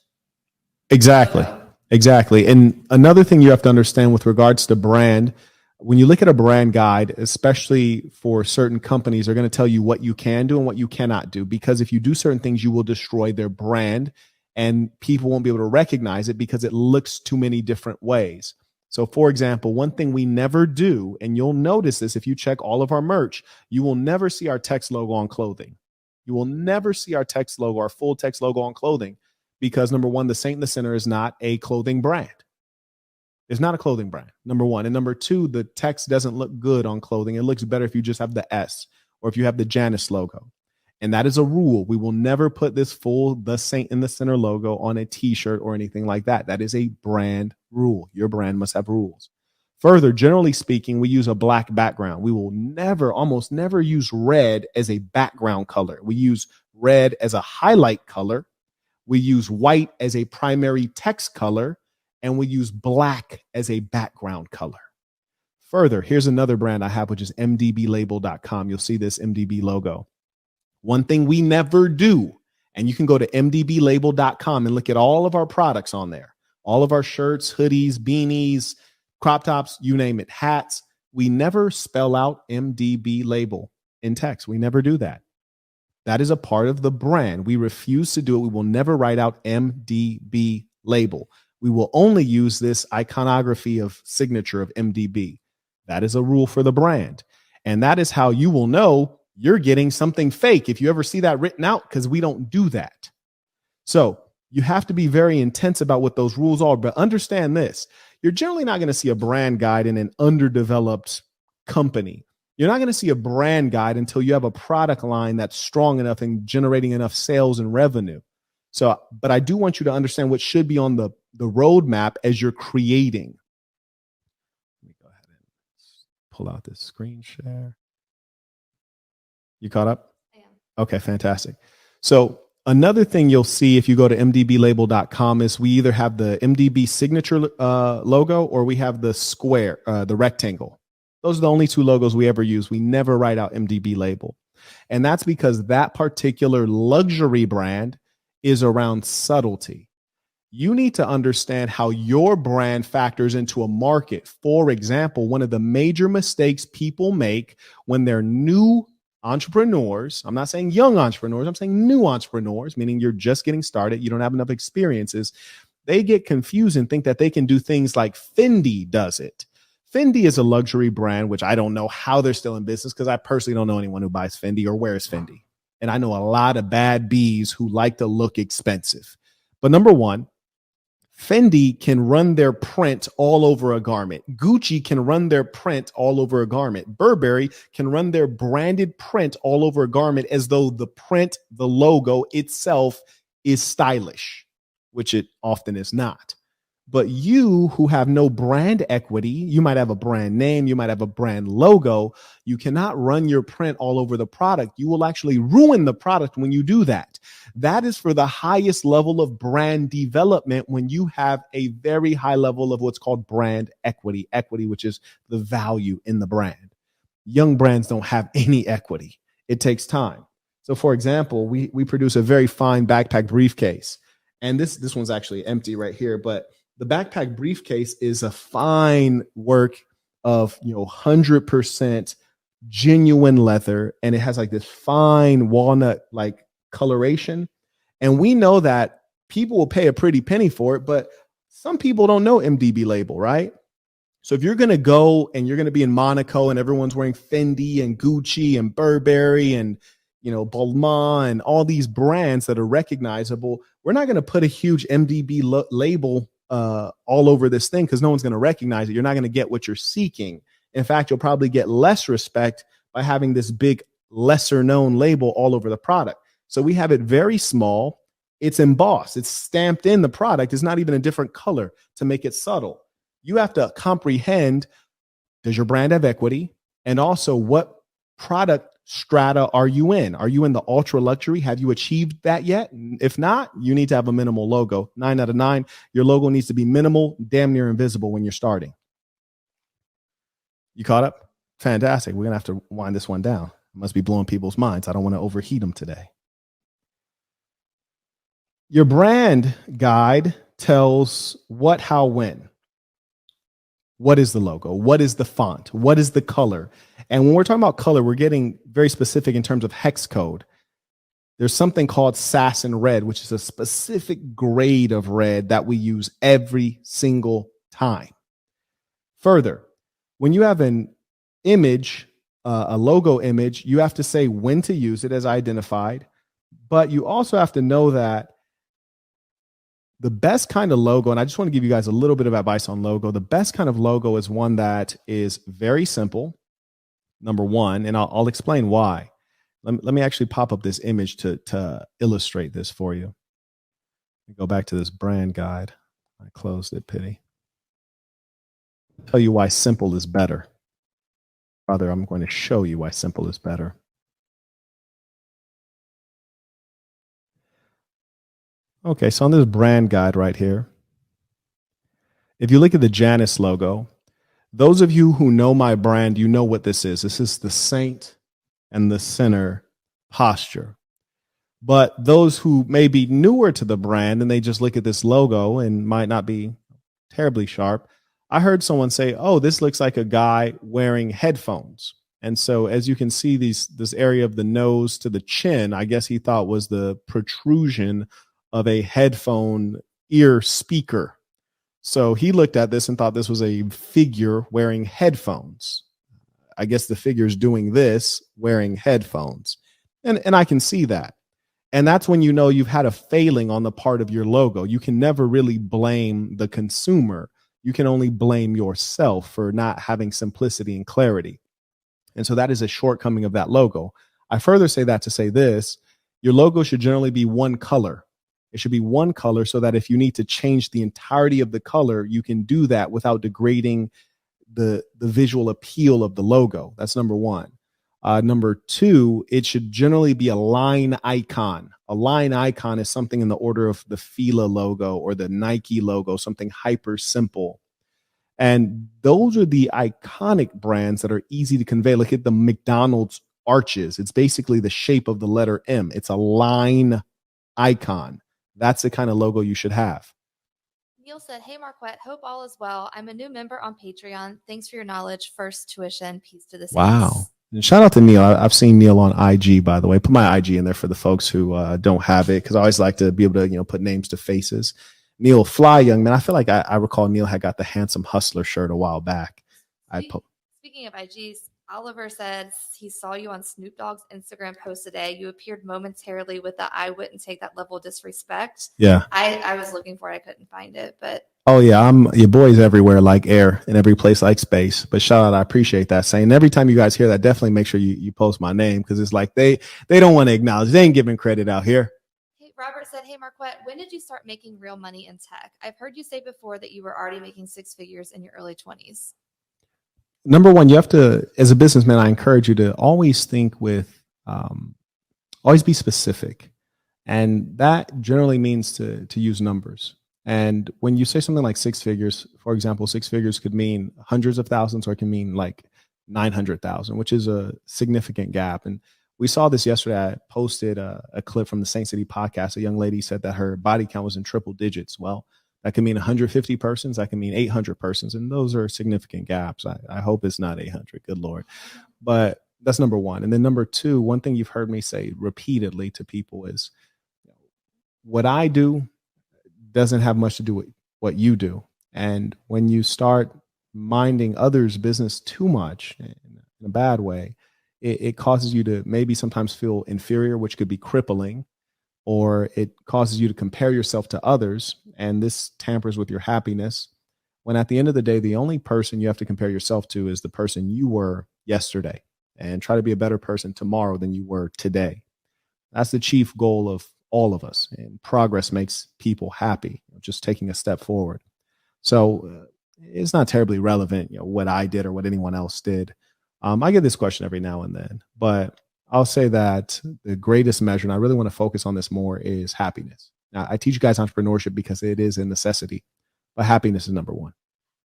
Exactly. Exactly. And another thing you have to understand with regards to brand, when you look at a brand guide, especially for certain companies, they're going to tell you what you can do and what you cannot do. Because if you do certain things, you will destroy their brand and people won't be able to recognize it because it looks too many different ways. So, for example, one thing we never do, and you'll notice this if you check all of our merch, you will never see our text logo on clothing. You will never see our text logo, our full text logo on clothing. Because number one, the Saint in the Center is not a clothing brand. It's not a clothing brand, number one. And number two, the text doesn't look good on clothing. It looks better if you just have the S or if you have the Janus logo. And that is a rule. We will never put this full the Saint in the Center logo on a t-shirt or anything like that. That is a brand rule. Your brand must have rules. Further, generally speaking, we use a black background. We will almost never use red as a background color. We use red as a highlight color. We use white as a primary text color, and we use black as a background color. Further, here's another brand I have, which is mdblabel.com. You'll see this MDB logo. One thing we never do, and you can go to mdblabel.com and look at all of our products on there, all of our shirts, hoodies, beanies, crop tops, you name it, hats. We never spell out MDB label in text. We never do that. That is a part of the brand. We refuse to do it. We will never write out MDB label. We will only use this iconography of signature of MDB. That is a rule for the brand. And that is how you will know you're getting something fake if you ever see that written out, because we don't do that. So you have to be very intense about what those rules are. But understand this, you're generally not going to see a brand guide in an underdeveloped company. You're not going to see a brand guide until you have a product line that's strong enough and generating enough sales and revenue. So, but I do want you to understand what should be on the roadmap as you're creating. Let me go ahead and pull out this screen share. You caught up? I am. Okay, fantastic. So another thing you'll see if you go to mdblabel.com is we either have the MDB signature logo or we have the square, the rectangle. Those are the only two logos we ever use. We never write out MDB label. And that's because that particular luxury brand is around subtlety. You need to understand how your brand factors into a market. For example, one of the major mistakes people make when they're new entrepreneurs, I'm not saying young entrepreneurs, I'm saying new entrepreneurs, meaning you're just getting started, you don't have enough experiences. They get confused and think that they can do things like Fendi does it. Fendi is a luxury brand, which I don't know how they're still in business because I personally don't know anyone who buys Fendi or wears Fendi. And I know a lot of bad bees who like to look expensive. But number one, Fendi can run their print all over a garment. Gucci can run their print all over a garment. Burberry can run their branded print all over a garment as though the print, the logo itself is stylish, which it often is not. But you who have no brand equity, you might have a brand name, you might have a brand logo. You cannot run your print all over the product. You will actually ruin the product when you do that. That is for the highest level of brand development when you have a very high level of what's called brand equity, which is the value in the brand. Young brands don't have any equity. It takes time. So for example, we produce a very fine backpack briefcase. And this one's actually empty right here, but the backpack briefcase is a fine work of, 100% genuine leather. And it has like this fine walnut like coloration. And we know that people will pay a pretty penny for it, but some people don't know MDB label, right? So if you're going to go and you're going to be in Monaco and everyone's wearing Fendi and Gucci and Burberry and, Balmain and all these brands that are recognizable, we're not going to put a huge MDB label all over this thing because no one's going to recognize it. You're not going to get what you're seeking. In fact, you'll probably get less respect by having this big, lesser known label all over the product. So we have it very small. It's embossed. It's stamped in the product. It's not even a different color to make it subtle. You have to comprehend, does your brand have equity? And also, what product strata are you in? Are you in the ultra luxury? Have you achieved that yet? If not, you need to have a minimal logo. 9 out of 9. Your logo needs to be minimal, damn near invisible when you're starting. You caught up? Fantastic. We're going to have to wind this one down. It must be blowing people's minds. I don't want to overheat them today. Your brand guide tells what, how, when. What is the logo? What is the font? What is the color? And when we're talking about color, we're getting very specific in terms of hex code. There's something called Sassen red, which is a specific grade of red that we use every single time. Further, when you have an image, a logo image, you have to say when to use it as identified, but you also have to know that the best kind of logo, and I just want to give you guys a little bit of advice on logo. The best kind of logo is one that is very simple, number one, and I'll explain why. Let me actually pop up this image to illustrate this for you. Let me go back to this brand guide. I closed it, pity. I'll tell you why simple is better. Rather, I'm going to show you why simple is better. Okay, so on this brand guide right here, if you look at the Janus logo, those of you who know my brand, you know what this is. This is the saint and the sinner posture. But those who may be newer to the brand and they just look at this logo and might not be terribly sharp, I heard someone say, "Oh, this looks like a guy wearing headphones." And so, as you can see, this area of the nose to the chin, I guess he thought was the protrusion of a headphone ear speaker. So he looked at this and thought this was a figure wearing headphones. I guess the figure's doing this wearing headphones. And I can see that. And that's when you know you've had a failing on the part of your logo. You can never really blame the consumer. You can only blame yourself for not having simplicity and clarity. And so that is a shortcoming of that logo. I further say that to say this: your logo should generally be one color. It should be one color so that if you need to change the entirety of the color, you can do that without degrading the visual appeal of the logo. That's number one. Number two, it should generally be a line icon. A line icon is something in the order of the Fila logo or the Nike logo, something hyper simple. And those are the iconic brands that are easy to convey. Look at the McDonald's arches. It's basically the shape of the letter M. It's a line icon. That's the kind of logo you should have. Neil said, "Hey, Marquette, hope all is well. I'm a new member on Patreon. Thanks for your knowledge. First tuition. Peace to the saints." Wow. And shout out to Neil. I've seen Neil on IG, by the way. Put my IG in there for the folks who don't have it, because I always like to be able to, put names to faces. Neil, fly, young man. I feel like I recall Neil had got the Handsome Hustler shirt a while back. Speaking of IGs, Oliver says he saw you on Snoop Dogg's Instagram post today. You appeared momentarily with the "I wouldn't take that level of disrespect." Yeah. I was looking for it. I couldn't find it, but oh yeah, your boy's everywhere like air, in every place like space. But shout out, I appreciate that saying. Every time you guys hear that, definitely make sure you post my name, because it's like they don't want to acknowledge. They ain't giving credit out here. Hey, Robert said, "Hey, Marquette, when did you start making real money in tech? I've heard you say before that you were already making six figures in your early 20s. Number one, you have to, as a businessman, I encourage you to always think with, always be specific. And that generally means to use numbers. And when you say something like six figures, for example, six figures could mean hundreds of thousands, or it can mean like 900,000, which is a significant gap. And we saw this yesterday. I posted a clip from the Saint City podcast. A young lady said that her body count was in triple digits. Well, that can mean 150 persons. That can mean 800 persons. And those are significant gaps. I hope it's not 800. Good Lord. But that's number one. And then number two, one thing you've heard me say repeatedly to people is, what I do doesn't have much to do with what you do. And when you start minding others' business too much in a bad way, it causes you to maybe sometimes feel inferior, which could be crippling, or it causes you to compare yourself to others. And this tampers with your happiness, when at the end of the day, the only person you have to compare yourself to is the person you were yesterday, and try to be a better person tomorrow than you were today. That's the chief goal of all of us. And progress makes people happy, just taking a step forward. So it's not terribly relevant, what I did or what anyone else did. I get this question every now and then, but I'll say that the greatest measure, and I really want to focus on this more, is happiness. Now, I teach you guys entrepreneurship because it is a necessity, but happiness is number one.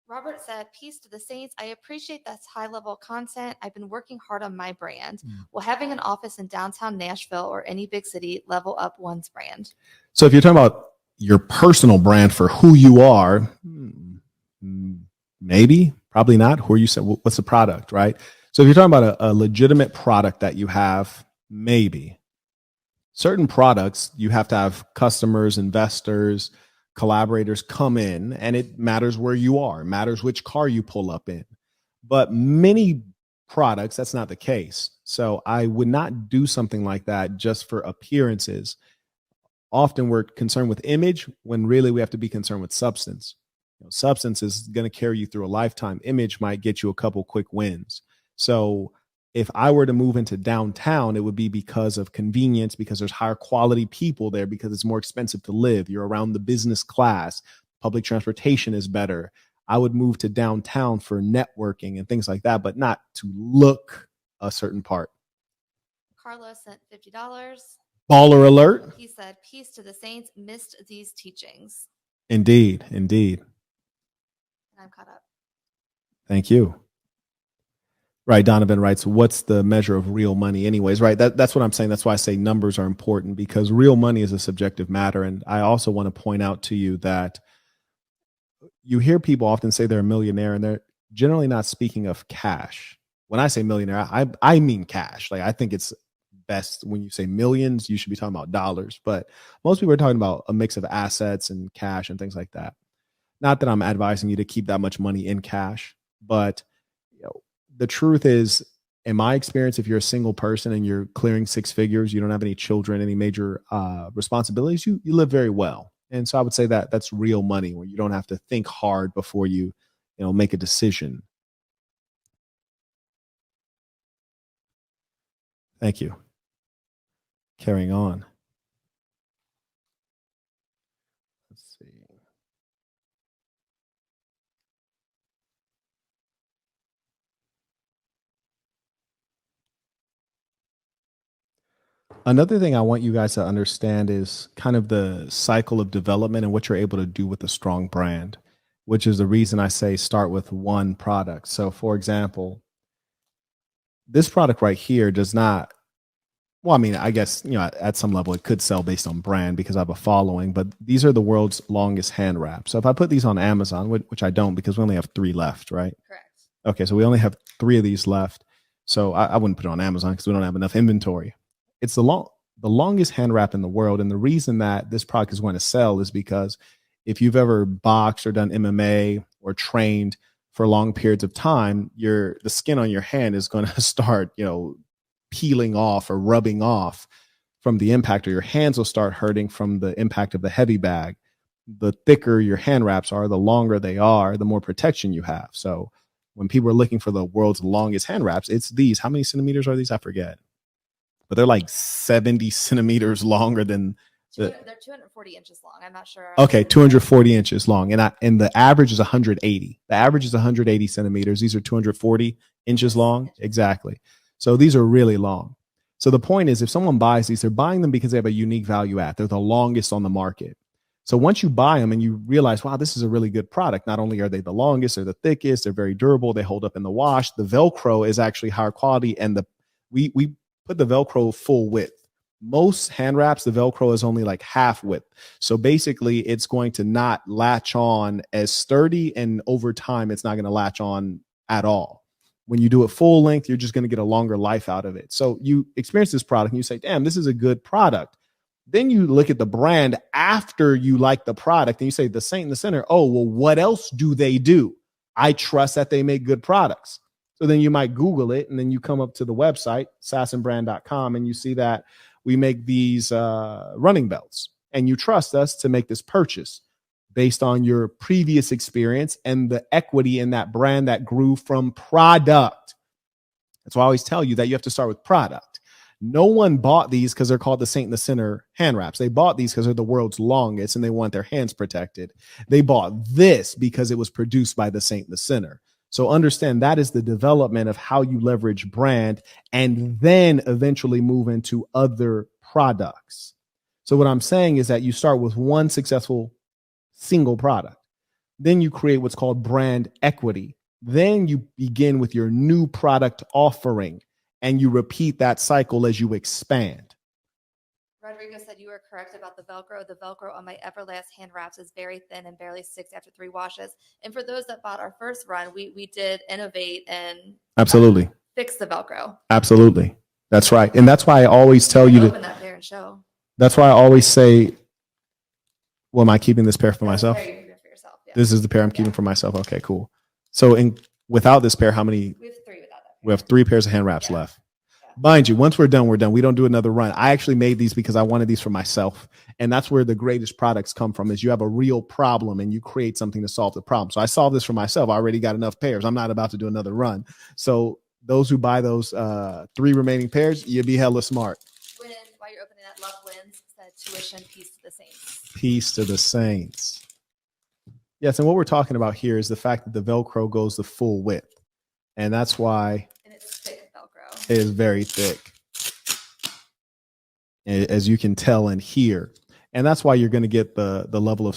Robert said, "Peace to the saints. I appreciate that's high-level content. I've been working hard on my brand. Will having an office in downtown Nashville or any big city level up one's brand?" So if you're talking about your personal brand for who you are, maybe, probably not. Who are you? What's the product, right? So if you're talking about a legitimate product that you have, maybe. Certain products, you have to have customers, investors, collaborators come in, and it matters where you are. It matters which car you pull up in. But many products, that's not the case. So I would not do something like that just for appearances. Often we're concerned with image when really we have to be concerned with substance. Substance is going to carry you through a lifetime. Image might get you a couple quick wins. So if I were to move into downtown, it would be because of convenience, because there's higher quality people there, because it's more expensive to live. You're around the business class. Public transportation is better. I would move to downtown for networking and things like that, but not to look a certain part. Carlos sent $50. Baller alert. He said, "Peace to the saints. Missed these teachings." Indeed. Indeed. And I'm caught up. Thank you. Right. Donovan writes, what's the measure of real money anyways? Right. That's what I'm saying. That's why I say numbers are important, because real money is a subjective matter. And I also want to point out to you that you hear people often say they're a millionaire and they're generally not speaking of cash. When I say millionaire, I mean cash. Like, I think it's best when you say millions, you should be talking about dollars. But most people are talking about a mix of assets and cash and things like that. Not that I'm advising you to keep that much money in cash, but the truth is, in my experience, if you're a single person and you're clearing six figures, you don't have any children, any major responsibilities, you live very well. And so I would say that that's real money, where you don't have to think hard before you make a decision. Thank you. Carrying on. Let's see. Another thing I want you guys to understand is kind of the cycle of development and what you're able to do with a strong brand, which is the reason I say start with one product. So, for example, this product right here does not, well, I mean, I guess, at some level it could sell based on brand because I have a following, but these are the world's longest hand wraps. So if I put these on Amazon, which I don't because we only have 3 left, right? Correct. Okay, so we only have 3 of these left. So I wouldn't put it on Amazon because we don't have enough inventory. It's the longest hand wrap in the world. And the reason that this product is going to sell is because if you've ever boxed or done MMA or trained for long periods of time, the skin on your hand is going to start, peeling off or rubbing off from the impact, or your hands will start hurting from the impact of the heavy bag. The thicker your hand wraps are, the longer they are, the more protection you have. So when people are looking for the world's longest hand wraps, it's these. How many centimeters are these? I forget. But they're like 70 centimeters longer than they're 240 inches long. I'm not sure. Okay, 240 inches long. And the average is 180. The average is 180 centimeters. These are 240 inches long. Exactly. So these are really long. So the point is, if someone buys these, they're buying them because they have a unique value add. They're the longest on the market. So once you buy them and you realize, wow, this is a really good product. Not only are they the longest, they're the thickest, they're very durable, they hold up in the wash. The Velcro is actually higher quality, and we put the Velcro full width. Most hand wraps, the Velcro is only like half width. So basically it's going to not latch on as sturdy, and over time it's not going to latch on at all. When you do it full length, you're just going to get a longer life out of it. So you experience this product and you say, damn, this is a good product. Then you look at the brand after you like the product and you say, the Saint in the Center, oh, well, what else do they do? I trust that they make good products. So then you might Google it, and then you come up to the website, sassenbrand.com, and you see that we make these running belts, and you trust us to make this purchase based on your previous experience and the equity in that brand that grew from product. That's why I always tell you that you have to start with product. No one bought these because they're called the Saint in the Center hand wraps. They bought these because they're the world's longest and they want their hands protected. They bought this because it was produced by the Saint in the Center. So understand that is the development of how you leverage brand and then eventually move into other products. So what I'm saying is that you start with one successful single product. Then you create what's called brand equity. Then you begin with your new product offering, and you repeat that cycle as you expand. Rodrigo said you were correct about the Velcro. The Velcro on my Everlast hand wraps is very thin and barely sticks after 3 washes. And for those that bought our first run, we did innovate and Absolutely fix the Velcro. Absolutely. That's right. And that's why I always tell you open that pair and show. That's why I always say, well, am I keeping this pair for myself? For yourself, yeah. This is the pair I'm keeping for myself. Okay, cool. So without this pair, how many? We have 3 without that. We have 3 pairs of hand wraps left. Mind you, once we're done, we're done. We don't do another run. I actually made these because I wanted these for myself. And that's where the greatest products come from, is you have a real problem and you create something to solve the problem. So I solved this for myself. I already got enough pairs. I'm not about to do another run. So those who buy those 3 remaining pairs, you'll be hella smart. While you're opening that, Love Wins said tuition, peace to the Saints. Peace to the Saints. Yes, and what we're talking about here is the fact that the Velcro goes the full width. And that's why it's thick Velcro. It is very thick, as you can tell and hear. And that's why you're going to get the level of,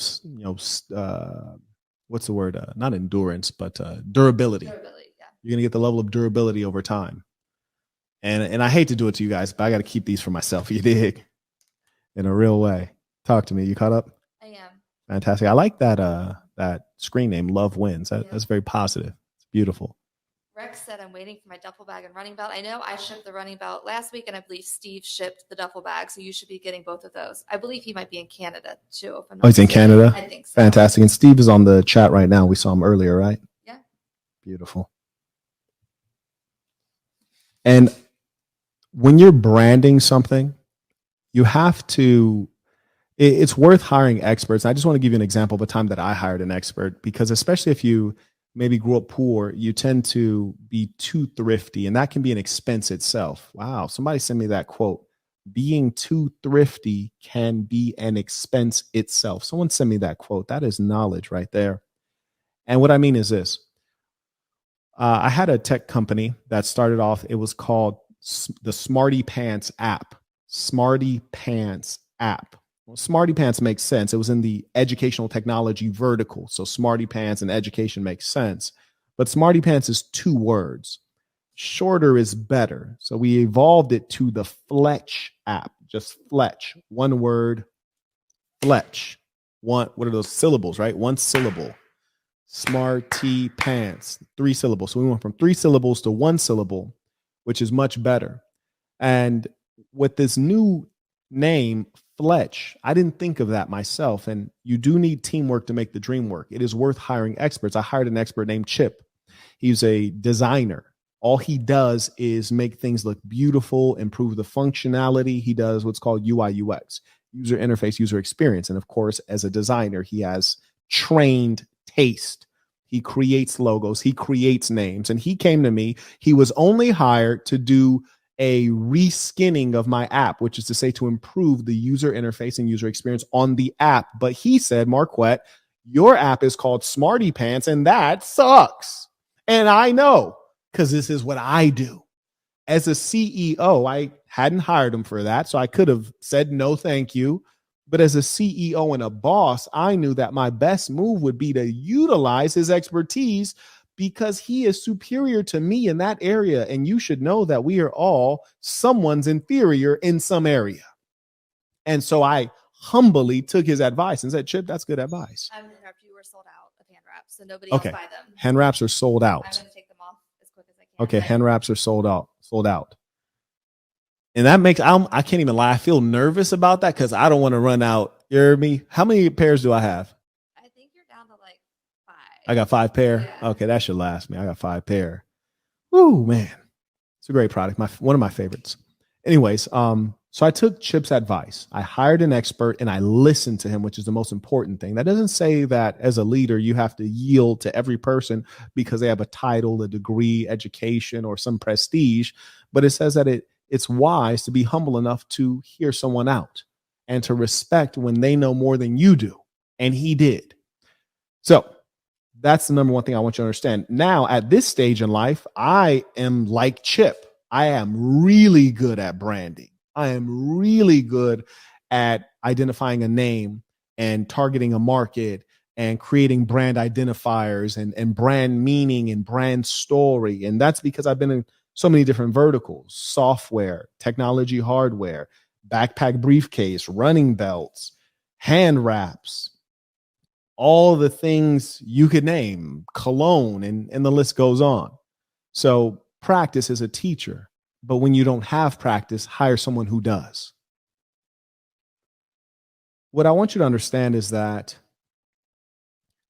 what's the word? Not endurance, but durability. You're going to get the level of durability over time. And I hate to do it to you guys, but I got to keep these for myself. You dig? In a real way. Talk to me. You caught up? I am. Fantastic. I like that screen name, Love Wins. That's very positive. It's beautiful. Rex said, I'm waiting for my duffel bag and running belt. I know I shipped the running belt last week, and I believe Steve shipped the duffel bag. So you should be getting both of those. I believe he might be in Canada too. If I'm not He's in mistaken. Canada? I think so. Fantastic. And Steve is on the chat right now. We saw him earlier, right? Yeah. Beautiful. And when you're branding something, you have to, it's worth hiring experts. I just want to give you an example of a time that I hired an expert, because especially if you maybe grew up poor, you tend to be too thrifty, and that can be an expense itself. Wow. Somebody sent me that quote. Being too thrifty can be an expense itself. Someone sent me that quote. That is knowledge right there. And what I mean is this. I had a tech company that started off, it was called the Smarty Pants app. Smarty Pants app. Well, Smarty Pants makes sense. It was in the educational technology vertical. So Smarty Pants and education makes sense. But Smarty Pants is 2 words. Shorter is better. So we evolved it to the Fletch app. Just Fletch. 1 word. Fletch. What are those syllables, right? 1 syllable. Smarty Pants. 3 syllables. So we went from 3 syllables to 1 syllable, which is much better. And with this new name, Fletch, I didn't think of that myself. And you do need teamwork to make the dream work. It is worth hiring experts. I hired an expert named Chip. He's a designer. All he does is make things look beautiful, improve the functionality. He does what's called UI UX, user interface, user experience. And of course, as a designer, he has trained taste. He creates logos, he creates names. And he came to me. He was only hired to do a reskinning of my app, which is to say to improve the user interface and user experience on the app. But he said, Marquette, your app is called Smarty Pants, and that sucks. And I know, because this is what I do. As a CEO, I hadn't hired him for that, so I could have said no, thank you. But as a CEO and a boss, I knew that my best move would be to utilize his expertise, because he is superior to me in that area. And you should know that we are all someone's inferior in some area. And so I humbly took his advice and said, Chip, that's good advice. I'm going to interrupt you. We're sold out of hand wraps, so nobody Okay. else buy them. Hand wraps are sold I'm out. going to take them off as quick as I can. Okay, hand wraps are sold out. And that makes, I can't even lie. I feel nervous about that because I don't want to run out. You hear me? How many pairs do I have? I think you're down to like 5. I got 5 pair. Yeah. Okay, that should last me. I got 5 pair. Woo, man. It's a great product. One of my favorites. Anyways, so I took Chip's advice. I hired an expert and I listened to him, which is the most important thing. That doesn't say that as a leader, you have to yield to every person because they have a title, a degree, education, or some prestige. But it says that it's wise to be humble enough to hear someone out and to respect when they know more than you do. And he did. So that's the number one thing I want you to understand. Now, at this stage in life, I am like Chip. I am really good at branding. I am really good at identifying a name and targeting a market and creating brand identifiers and brand meaning and brand story. And that's because I've been in so many different verticals: software, technology, hardware, backpack, briefcase, running belts, hand wraps, all the things you could name, cologne, and the list goes on. So practice is a teacher, but when you don't have practice, hire someone who does. What I want you to understand is that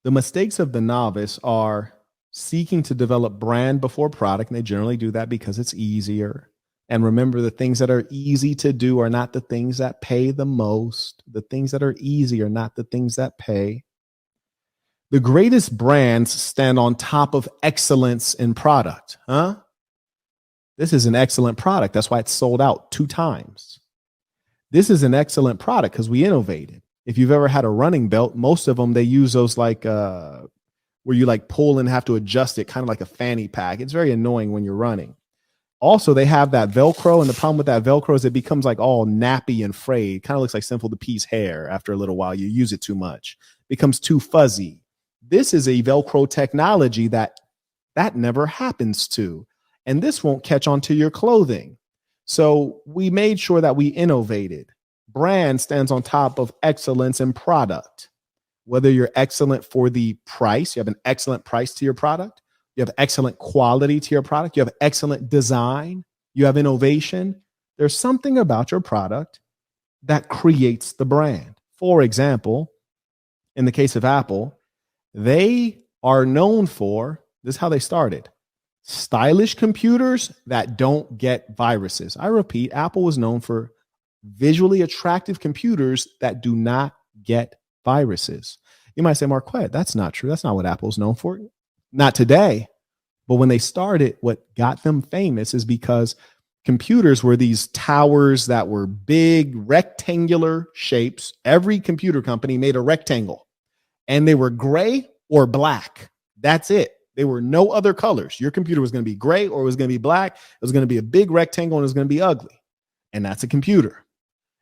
the mistakes of the novice are seeking to develop brand before product, and they generally do that because it's easier. And remember, the things that are easy to do are not the things that pay the most. The things that are easy are not the things that pay. The greatest brands stand on top of excellence in product. This is an excellent product. That's why it's sold out 2 times. This is an excellent product because we innovated. If you've ever had a running belt, most of them, they use those like where you like pull and have to adjust it, kind of like a fanny pack. It's very annoying when you're running. Also, they have that Velcro, and the problem with that Velcro is it becomes like all nappy and frayed. Kind of looks like Simple the Pea's hair after a little while. You use it too much. It becomes too fuzzy. This is a Velcro technology that that never happens to. And this won't catch on to your clothing. So we made sure that we innovated. Brand stands on top of excellence in product. Whether you're excellent for the price, you have an excellent price to your product, you have excellent quality to your product, you have excellent design, you have innovation. There's something about your product that creates the brand. For example, in the case of Apple, they are known for, this is how they started, stylish computers that don't get viruses. I repeat, Apple was known for visually attractive computers that do not get viruses. You might say, Marquette, that's not true. That's not what Apple's known for. Not today. But when they started, what got them famous is because computers were these towers that were big rectangular shapes. Every computer company made a rectangle, and they were gray or black. That's it. There were no other colors. Your computer was going to be gray or it was going to be black. It was going to be a big rectangle and it was going to be ugly. And that's a computer.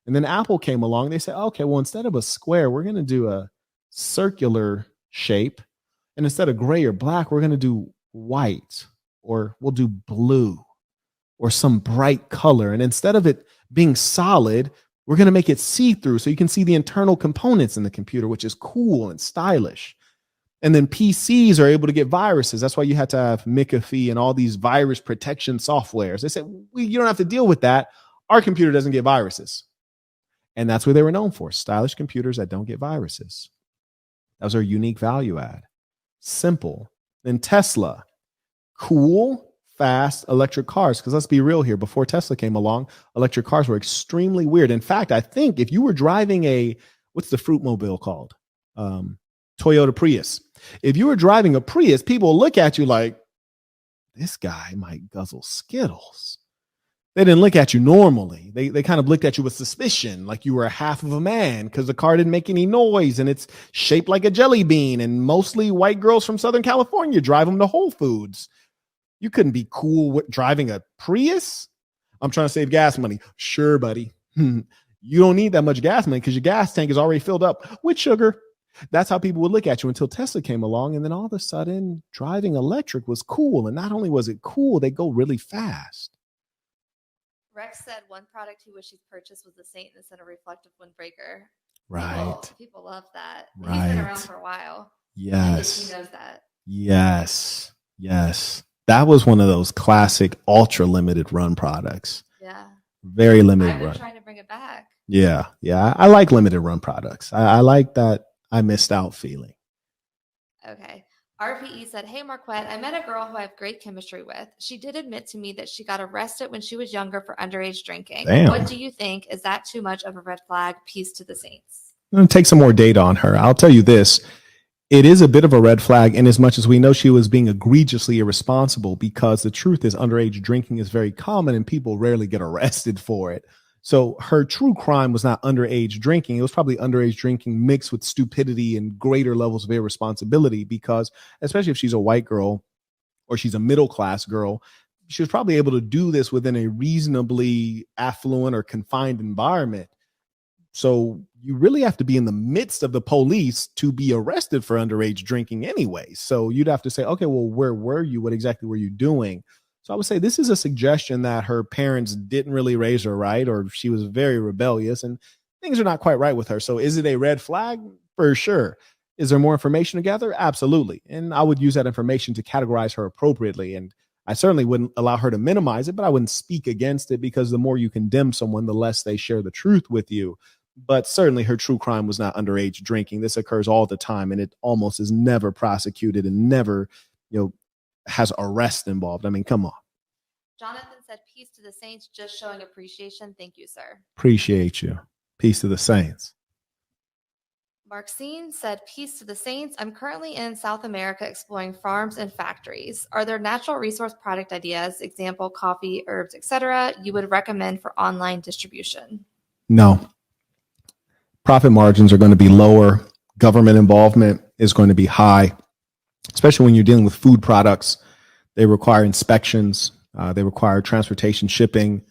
And then Apple came along. They said, okay, well, instead of a square, we're going to do a circular shape. And instead of gray or black, we're going to do white, or we'll do blue or some bright color. And instead of it being solid, we're going to make it see-through so you can see the internal components in the computer, which is cool and stylish. And then PCs are able to get viruses. That's why you had to have McAfee and all these virus protection softwares. They said, you don't have to deal with that. Our computer doesn't get viruses. And that's what they were known for, stylish computers that don't get viruses. That was our unique value add. Simple. Then Tesla, cool, fast electric cars. Because let's be real here, before Tesla came along, electric cars were extremely weird. In fact, I think if you were driving what's the fruit mobile called? Toyota Prius. If you were driving a Prius, people look at you like, this guy might guzzle Skittles. They didn't look at you normally. They kind of looked at you with suspicion, like you were a half of a man, because the car didn't make any noise and it's shaped like a jelly bean. And mostly white girls from Southern California drive them to Whole Foods. You couldn't be cool with driving a Prius. I'm trying to save gas money. Sure, buddy. You don't need that much gas money because your gas tank is already filled up with sugar. That's how people would look at you until Tesla came along. And then all of a sudden, driving electric was cool. And not only was it cool, they go really fast. Rex said one product he wished he'd purchased was the Saint instead of reflective windbreaker. Right. People love that. Right. He's been around for a while. Yes. He knows that. Yes. Yes. That was one of those classic ultra limited run products. Yeah. Very limited I've been run. trying to bring it back. Yeah. Yeah. I like limited run products. I like that I missed out feeling. Okay. RPE said, hey, Marquette, I met a girl who I have great chemistry with. She did admit to me that she got arrested when she was younger for underage drinking. Damn. What do you think? Is that too much of a red flag? Peace to the Saints. I'm going to take some more data on her. I'll tell you this. It is a bit of a red flag in as much as we know she was being egregiously irresponsible, because the truth is underage drinking is very common and people rarely get arrested for it. So her true crime was not underage drinking. It was probably underage drinking mixed with stupidity and greater levels of irresponsibility, because especially if she's a white girl or she's a middle class girl, she was probably able to do this within a reasonably affluent or confined environment. So you really have to be in the midst of the police to be arrested for underage drinking anyway. So you'd have to say, okay, well, where were you? What exactly were you doing? So I would say this is a suggestion that her parents didn't really raise her right, or she was very rebellious and things are not quite right with her. So is it a red flag? For sure. Is there more information to gather? Absolutely. And I would use that information to categorize her appropriately. And I certainly wouldn't allow her to minimize it, but I wouldn't speak against it, because the more you condemn someone, the less they share the truth with you. But certainly her true crime was not underage drinking. This occurs all the time, and it almost is never prosecuted and never, has arrest involved. I mean, come on. Jonathan said, peace to the Saints, just showing appreciation. Thank you, sir. Appreciate you. Peace to the Saints. Marcine said, peace to the Saints. I'm currently in South America exploring farms and factories. Are there natural resource product ideas, example, coffee, herbs, etc., you would recommend for online distribution? No. Profit margins are going to be lower. Government involvement is going to be high, especially when you're dealing with food products. They require inspections. They require transportation, shipping.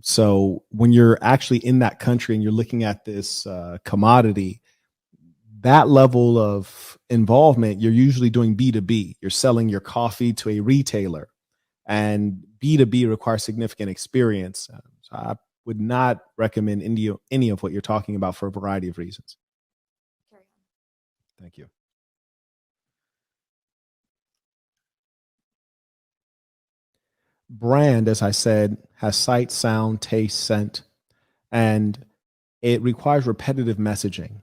So when you're actually in that country and you're looking at this commodity, that level of involvement, you're usually doing B2B. You're selling your coffee to a retailer, and B2B requires significant experience. So I would not recommend any of what you're talking about for a variety of reasons. Carry on. Thank you. Brand, as I said, has sight, sound, taste, scent, and it requires repetitive messaging.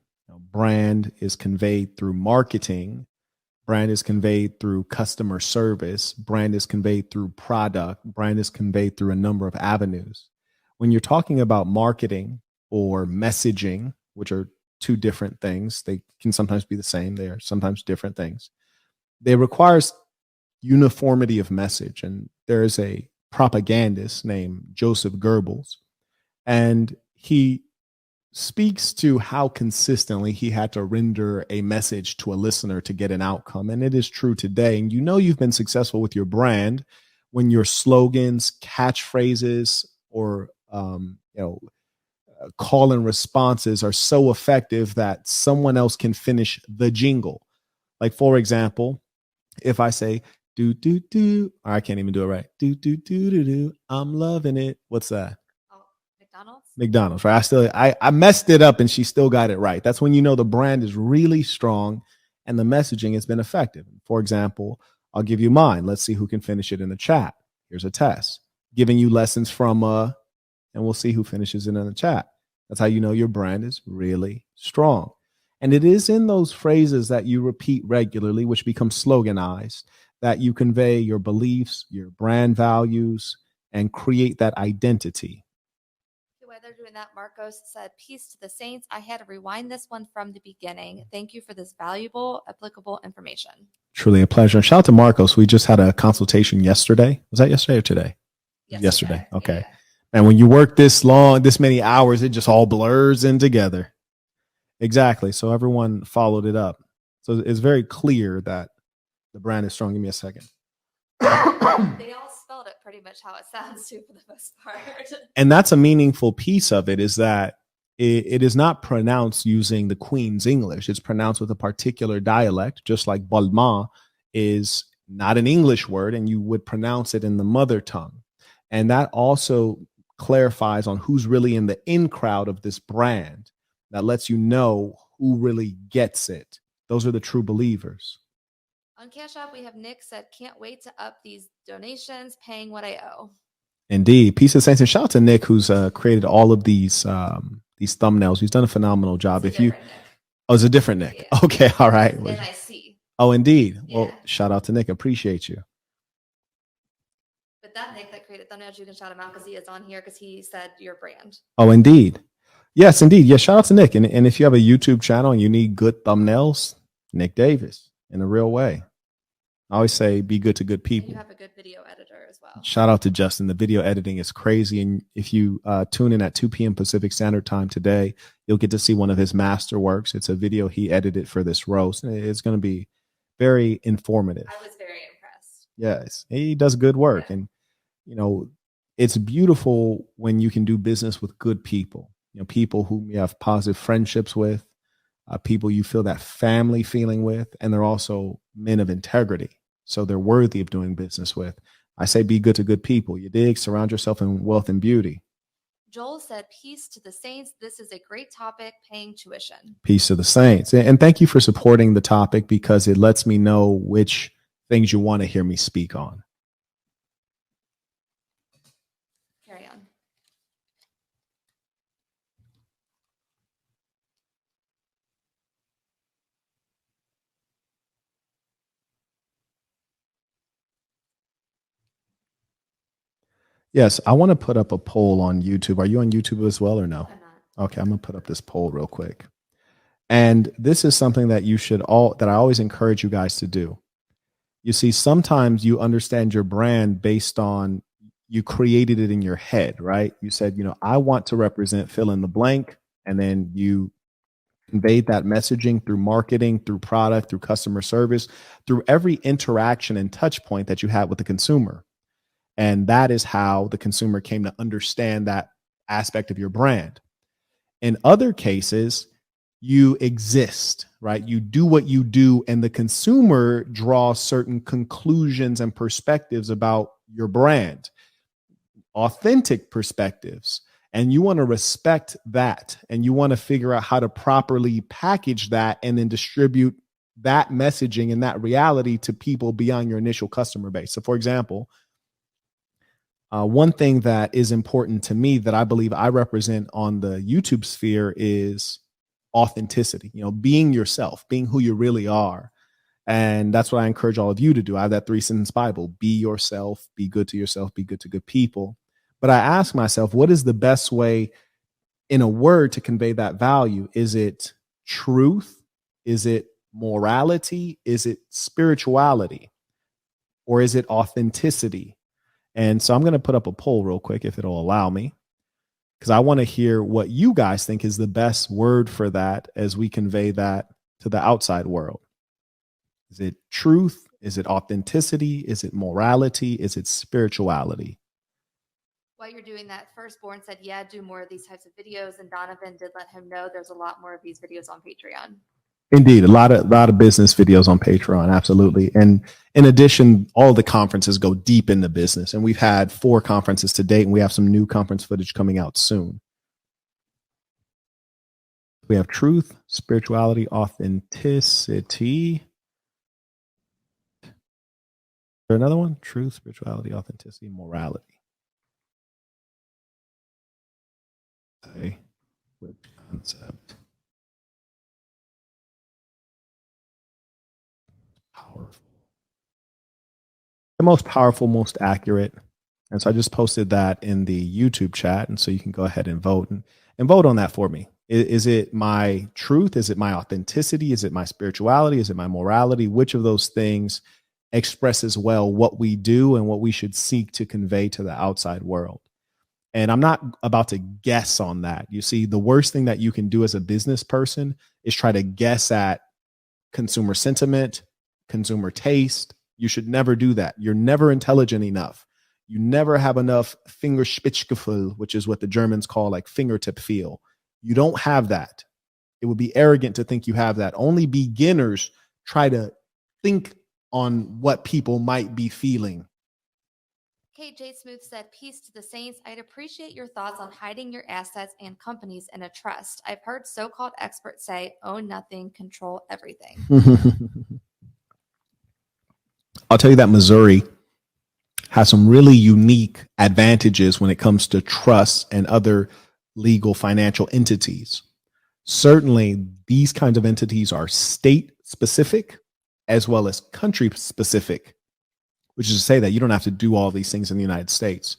Brand is conveyed through marketing. Brand is conveyed through customer service. Brand is conveyed through product. Brand is conveyed through a number of avenues. When you're talking about marketing or messaging, which are two different things, they can sometimes be the same. They are sometimes different things. They requires uniformity of message. And there is a propagandist named Joseph Goebbels, and he speaks to how consistently he had to render a message to a listener to get an outcome. And it is true today. And you've been successful with your brand when your slogans, catchphrases, or call and responses are so effective that someone else can finish the jingle. Like, for example, if I say, do, do, do, or I can't even do it right. Do, do, do, do, do. I'm loving it. What's that? Oh, McDonald's? McDonald's, right? I messed it up and she still got it right. That's when you know the brand is really strong and the messaging has been effective. For example, I'll give you mine. Let's see who can finish it in the chat. Here's a test. Giving you lessons from, and we'll see who finishes it in the chat. That's how you know your brand is really strong. And it is in those phrases that you repeat regularly, which become sloganized, that you convey your beliefs, your brand values, and create that identity. While they're doing that, Marcos said, peace to the saints. I had to rewind this one from the beginning. Thank you for this valuable, applicable information. Truly a pleasure. And shout out to Marcos. We just had a consultation yesterday. Was that yesterday or today? Yesterday. Okay. Yeah. And when you work this many hours, it just all blurs in together. Exactly. So everyone followed it up. So it's very clear that the brand is strong. Give me a second. They all spelled it pretty much how it sounds too, for the most part. And that's a meaningful piece of it, is that it is not pronounced using the Queen's English. It's pronounced with a particular dialect, just like Balmain is not an English word, and you would pronounce it in the mother tongue. And that also clarifies on who's really in the in crowd of this brand. That lets you know who really gets it. Those are the true believers. On Cash App, we have Nick said, can't wait to up these donations, paying what I owe. Indeed. Peace of saints. And shout out to Nick, who's created all of these thumbnails. He's done a phenomenal job. It's a different Nick. Yeah. Okay. All right. NIC. Oh, indeed. Yeah. Well, shout out to Nick. Appreciate you. But that Nick that created thumbnails, you can shout him out because he is on here because he said your brand. Oh, indeed. Yes, indeed. Yeah. Shout out to Nick. And if you have a YouTube channel and you need good thumbnails, Nick Davis, in a real way. I always say, be good to good people. And you have a good video editor as well. Shout out to Justin. The video editing is crazy. And if you tune in at 2 p.m. Pacific Standard Time today, you'll get to see one of his masterworks. It's a video he edited for this roast. It's going to be very informative. I was very impressed. Yes, he does good work. Yeah. And, it's beautiful when you can do business with good people, people whom you have positive friendships with, people you feel that family feeling with, and they're also men of integrity. So they're worthy of doing business with. I say be good to good people. You dig? Surround yourself in wealth and beauty. Joel said, peace to the saints. This is a great topic, paying tuition. Peace to the saints. And thank you for supporting the topic, because it lets me know which things you want to hear me speak on. Carry on. Yes, I want to put up a poll on YouTube. Are you on YouTube as well or no? I'm not. Okay, I'm going to put up this poll real quick. And this is something that that I always encourage you guys to do. You see, sometimes you understand your brand based on you created it in your head, right? You said, I want to represent fill in the blank. And then you conveyed that messaging through marketing, through product, through customer service, through every interaction and touch point that you had with the consumer. And that is how the consumer came to understand that aspect of your brand. In other cases, you exist, right? You do what you do, and the consumer draws certain conclusions and perspectives about your brand, authentic perspectives. And you want to respect that. And you want to figure out how to properly package that and then distribute that messaging and that reality to people beyond your initial customer base. So, for example, one thing that is important to me that I believe I represent on the YouTube sphere is authenticity, being yourself, being who you really are. And that's what I encourage all of you to do. I have that 3-sentence Bible: be yourself, be good to yourself, be good to good people. But I ask myself, what is the best way in a word to convey that value? Is it truth? Is it morality? Is it spirituality? Or is it authenticity? And so I'm going to put up a poll real quick, if it'll allow me, because I want to hear what you guys think is the best word for that as we convey that to the outside world. Is it truth? Is it authenticity? Is it morality? Is it spirituality? While you're doing that, Firstborn said, yeah, do more of these types of videos. And Donovan did let him know there's a lot more of these videos on Patreon. Indeed, a lot of business videos on Patreon. Absolutely. And in addition, all the conferences go deep into business. And we've had 4 conferences to date, and we have some new conference footage coming out soon. We have truth, spirituality, authenticity. Is there another one? Truth, spirituality, authenticity, morality. Okay. Which concept? Powerful. The most powerful, most accurate. And so I just posted that in the YouTube chat. And so you can go ahead and vote and vote on that for me. Is it my truth? Is it my authenticity? Is it my spirituality? Is it my morality? Which of those things expresses well what we do and what we should seek to convey to the outside world? And I'm not about to guess on that. You see, the worst thing that you can do as a business person is try to guess at consumer sentiment, consumer taste. You should never do that. You're never intelligent enough. You never have enough Fingerspitzengefühl, which is what the Germans call like fingertip feel. You don't have that. It would be arrogant to think you have that. Only beginners try to think on what people might be feeling. KJ Smooth said, peace to the saints. I'd appreciate your thoughts on hiding your assets and companies in a trust. I've heard so-called experts say, own nothing, control everything. I'll tell you that Missouri has some really unique advantages when it comes to trusts and other legal financial entities. Certainly, these kinds of entities are state specific as well as country specific, which is to say that you don't have to do all these things in the United States.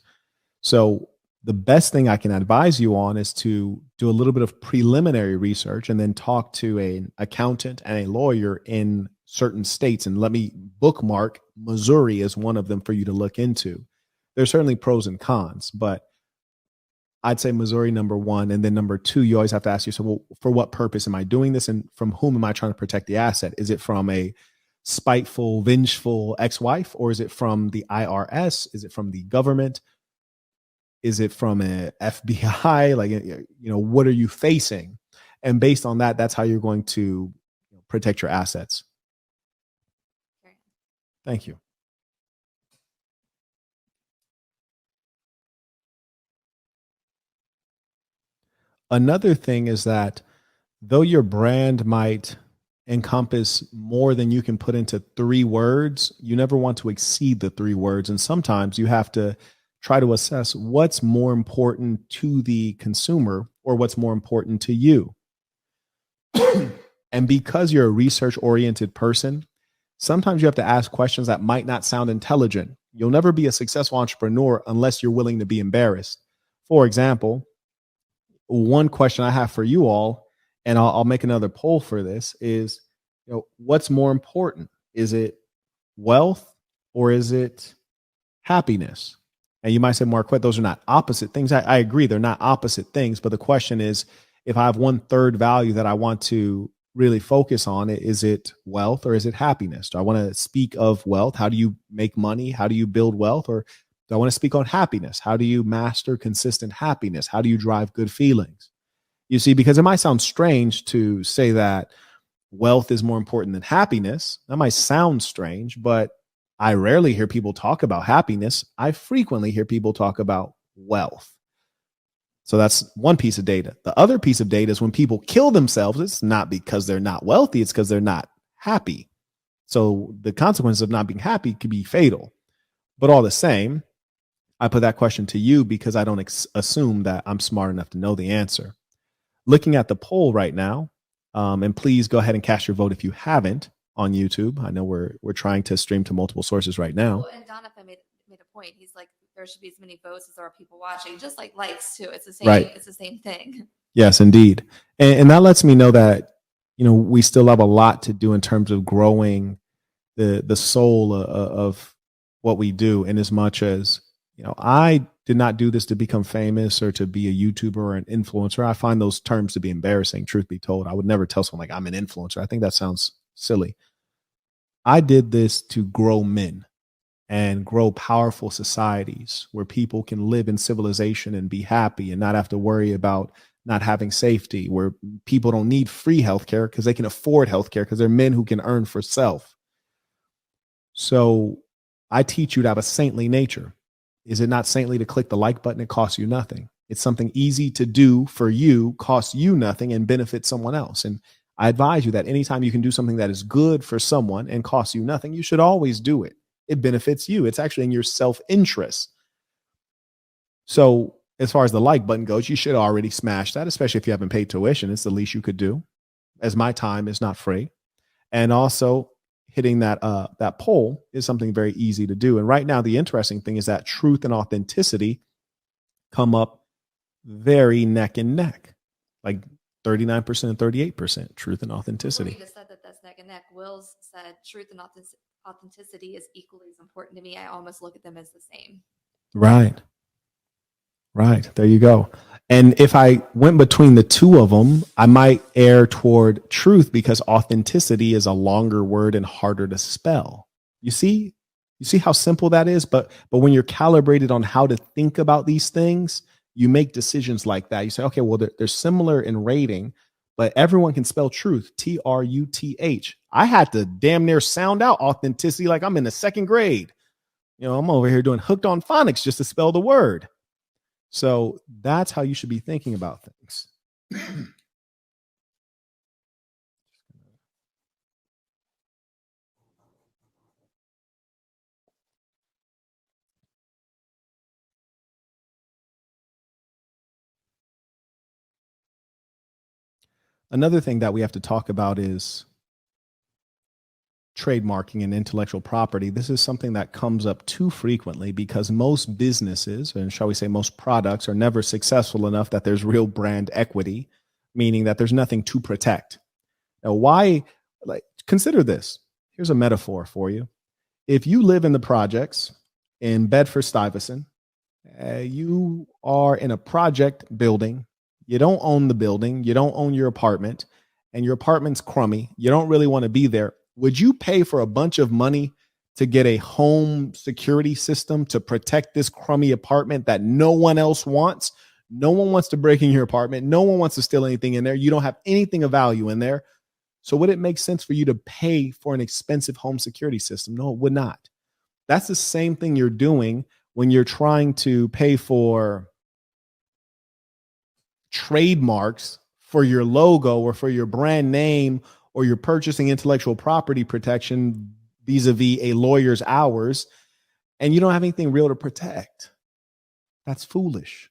So the best thing I can advise you on is to do a little bit of preliminary research and then talk to an accountant and a lawyer in certain states. And let me bookmark Missouri as one of them for you to look into. There's certainly pros and cons, but I'd say Missouri number one. And then number two, you always have to ask yourself, well, for what purpose am I doing this? And from whom am I trying to protect the asset? Is it from a spiteful, vengeful ex-wife, or is it from the IRS? Is it from the government? Is it from a FBI? Like, what are you facing? And based on that, that's how you're going to protect your assets. Thank you. Another thing is that though your brand might encompass more than you can put into 3 words, you never want to exceed the 3 words. And sometimes you have to try to assess what's more important to the consumer or what's more important to you. And because you're a research-oriented person, sometimes you have to ask questions that might not sound intelligent. You'll never be a successful entrepreneur unless you're willing to be embarrassed. For example, one question I have for you all, and I'll make another poll for this, is, what's more important? Is it wealth or is it happiness? And you might say, Marquette, those are not opposite things. I agree, they're not opposite things. But the question is, if I have 1/3 value that I want to really focus on, is it wealth or is it happiness? Do I want to speak of wealth? How do you make money? How do you build wealth? Or do I want to speak on happiness? How do you master consistent happiness? How do you drive good feelings? You see, because it might sound strange to say that wealth is more important than happiness. That might sound strange, but I rarely hear people talk about happiness. I frequently hear people talk about wealth. So that's one piece of data. The other piece of data is when people kill themselves, it's not because they're not wealthy, it's because they're not happy. So the consequences of not being happy could be fatal. But all the same, I put that question to you because I don't assume that I'm smart enough to know the answer. Looking at the poll right now, and please go ahead and cast your vote if you haven't on YouTube. I know we're trying to stream to multiple sources right now. Well, and Donovan made a point. He's like, there should be as many votes as there are people watching, just like likes too. It's the same. Right. It's the same thing. Yes, indeed. And that lets me know that, we still have a lot to do in terms of growing the soul of what we do. In as much as, I did not do this to become famous or to be a YouTuber or an influencer. I find those terms to be embarrassing, truth be told. I would never tell someone like I'm an influencer. I think that sounds silly. I did this to grow men and grow powerful societies where people can live in civilization and be happy and not have to worry about not having safety, where people don't need free healthcare because they can afford healthcare because they're men who can earn for self. So I teach you to have a saintly nature. Is it not saintly to click the like button? It costs you nothing. It's something easy to do for you, costs you nothing, and benefits someone else. And I advise you that anytime you can do something that is good for someone and costs you nothing, you should always do it. It benefits you. It's actually in your self-interest. So as far as the like button goes, you should already smash that, especially if you haven't paid tuition. It's the least you could do, as my time is not free. And also hitting that poll is something very easy to do. And right now, the interesting thing is that truth and authenticity come up very neck and neck, like 39% and 38%, truth and authenticity. You just said that that's neck and neck. Will's said truth and authenticity is equally as important to me. I almost look at them as the same. Right. There you go. And if I went between the two of them, I might err toward truth because authenticity is a longer word and harder to spell. You see how simple that is? But when you're calibrated on how to think about these things, you make decisions like that. You say, okay, well, they're similar in rating, but everyone can spell truth, Truth. I had to damn near sound out authenticity like I'm in the second grade. I'm over here doing hooked on phonics just to spell the word. So that's how you should be thinking about things. Another thing that we have to talk about is trademarking and intellectual property. This is something that comes up too frequently because most businesses, and shall we say most products, are never successful enough that there's real brand equity, meaning that there's nothing to protect. Now, consider this. Here's a metaphor for you. If you live in the projects in Bedford-Stuyvesant, you are in a project building. You don't own the building. You don't own your apartment, and your apartment's crummy. You don't really want to be there. Would you pay for a bunch of money to get a home security system to protect this crummy apartment that no one else wants? No one wants to break in your apartment. No one wants to steal anything in there. You don't have anything of value in there. So would it make sense for you to pay for an expensive home security system? No, it would not. That's the same thing you're doing when you're trying to pay for trademarks for your logo or for your brand name, or you're purchasing intellectual property protection vis-a-vis a lawyer's hours, and you don't have anything real to protect. That's foolish.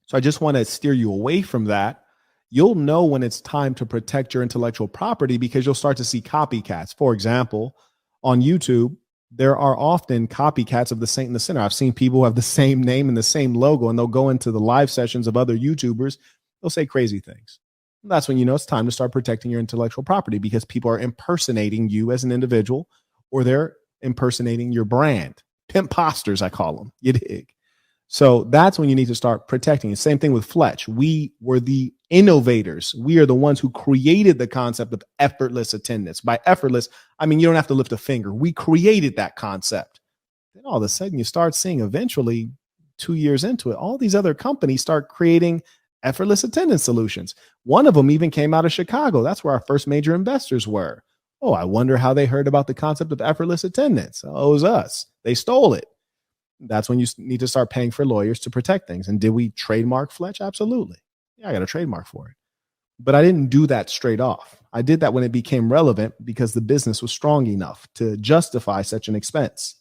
So I just want to steer you away from that. You'll know when it's time to protect your intellectual property because you'll start to see copycats. For example, on YouTube, there are often copycats of the Saint and the Sinner. I've seen people who have the same name and the same logo, and they'll go into the live sessions of other YouTubers. They'll say crazy things. That's when you know it's time to start protecting your intellectual property because people are impersonating you as an individual, or they're impersonating your brand. Pimposters, I call them. You dig? So that's when you need to start protecting it. Same thing with Fletch. We were the innovators. We are the ones who created the concept of effortless attendance. By effortless, I mean you don't have to lift a finger. We created that concept. Then all of a sudden you start seeing eventually 2 years into it, all these other companies start creating Effortless Attendance Solutions. One of them even came out of Chicago. That's where our first major investors were. Oh, I wonder how they heard about the concept of effortless attendance. Oh, it was us. They stole it. That's when you need to start paying for lawyers to protect things. And did we trademark Fletch? Absolutely. Yeah, I got a trademark for it. But I didn't do that straight off. I did that when it became relevant because the business was strong enough to justify such an expense.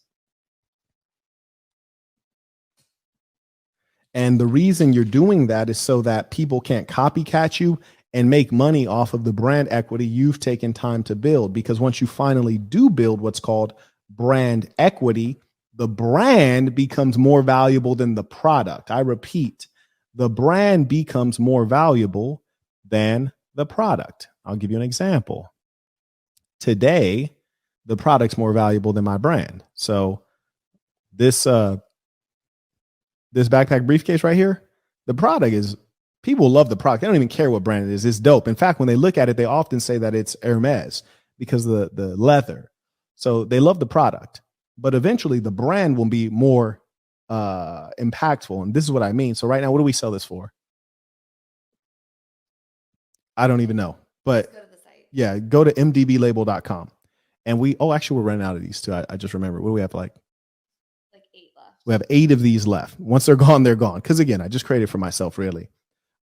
And the reason you're doing that is so that people can't copycat you and make money off of the brand equity you've taken time to build. Because once you finally do build what's called brand equity, the brand becomes more valuable than the product. I repeat, the brand becomes more valuable than the product. I'll give you an example. Today, the product's more valuable than my brand. So this backpack briefcase right here, the product is, people love the product. They don't even care what brand it is. It's dope. In fact, when they look at it, they often say that it's Hermes because of the leather. So they love the product, but eventually the brand will be more impactful. And this is what I mean. So right now, what do we sell this for? I don't even know, but Go to the site. yeah, go to mdblabel.com. And actually we're running out of these too. I just remember, what do we have, like 8 left. we have 8 of these left. Once they're gone, they're gone. Because again, I just created for myself, really.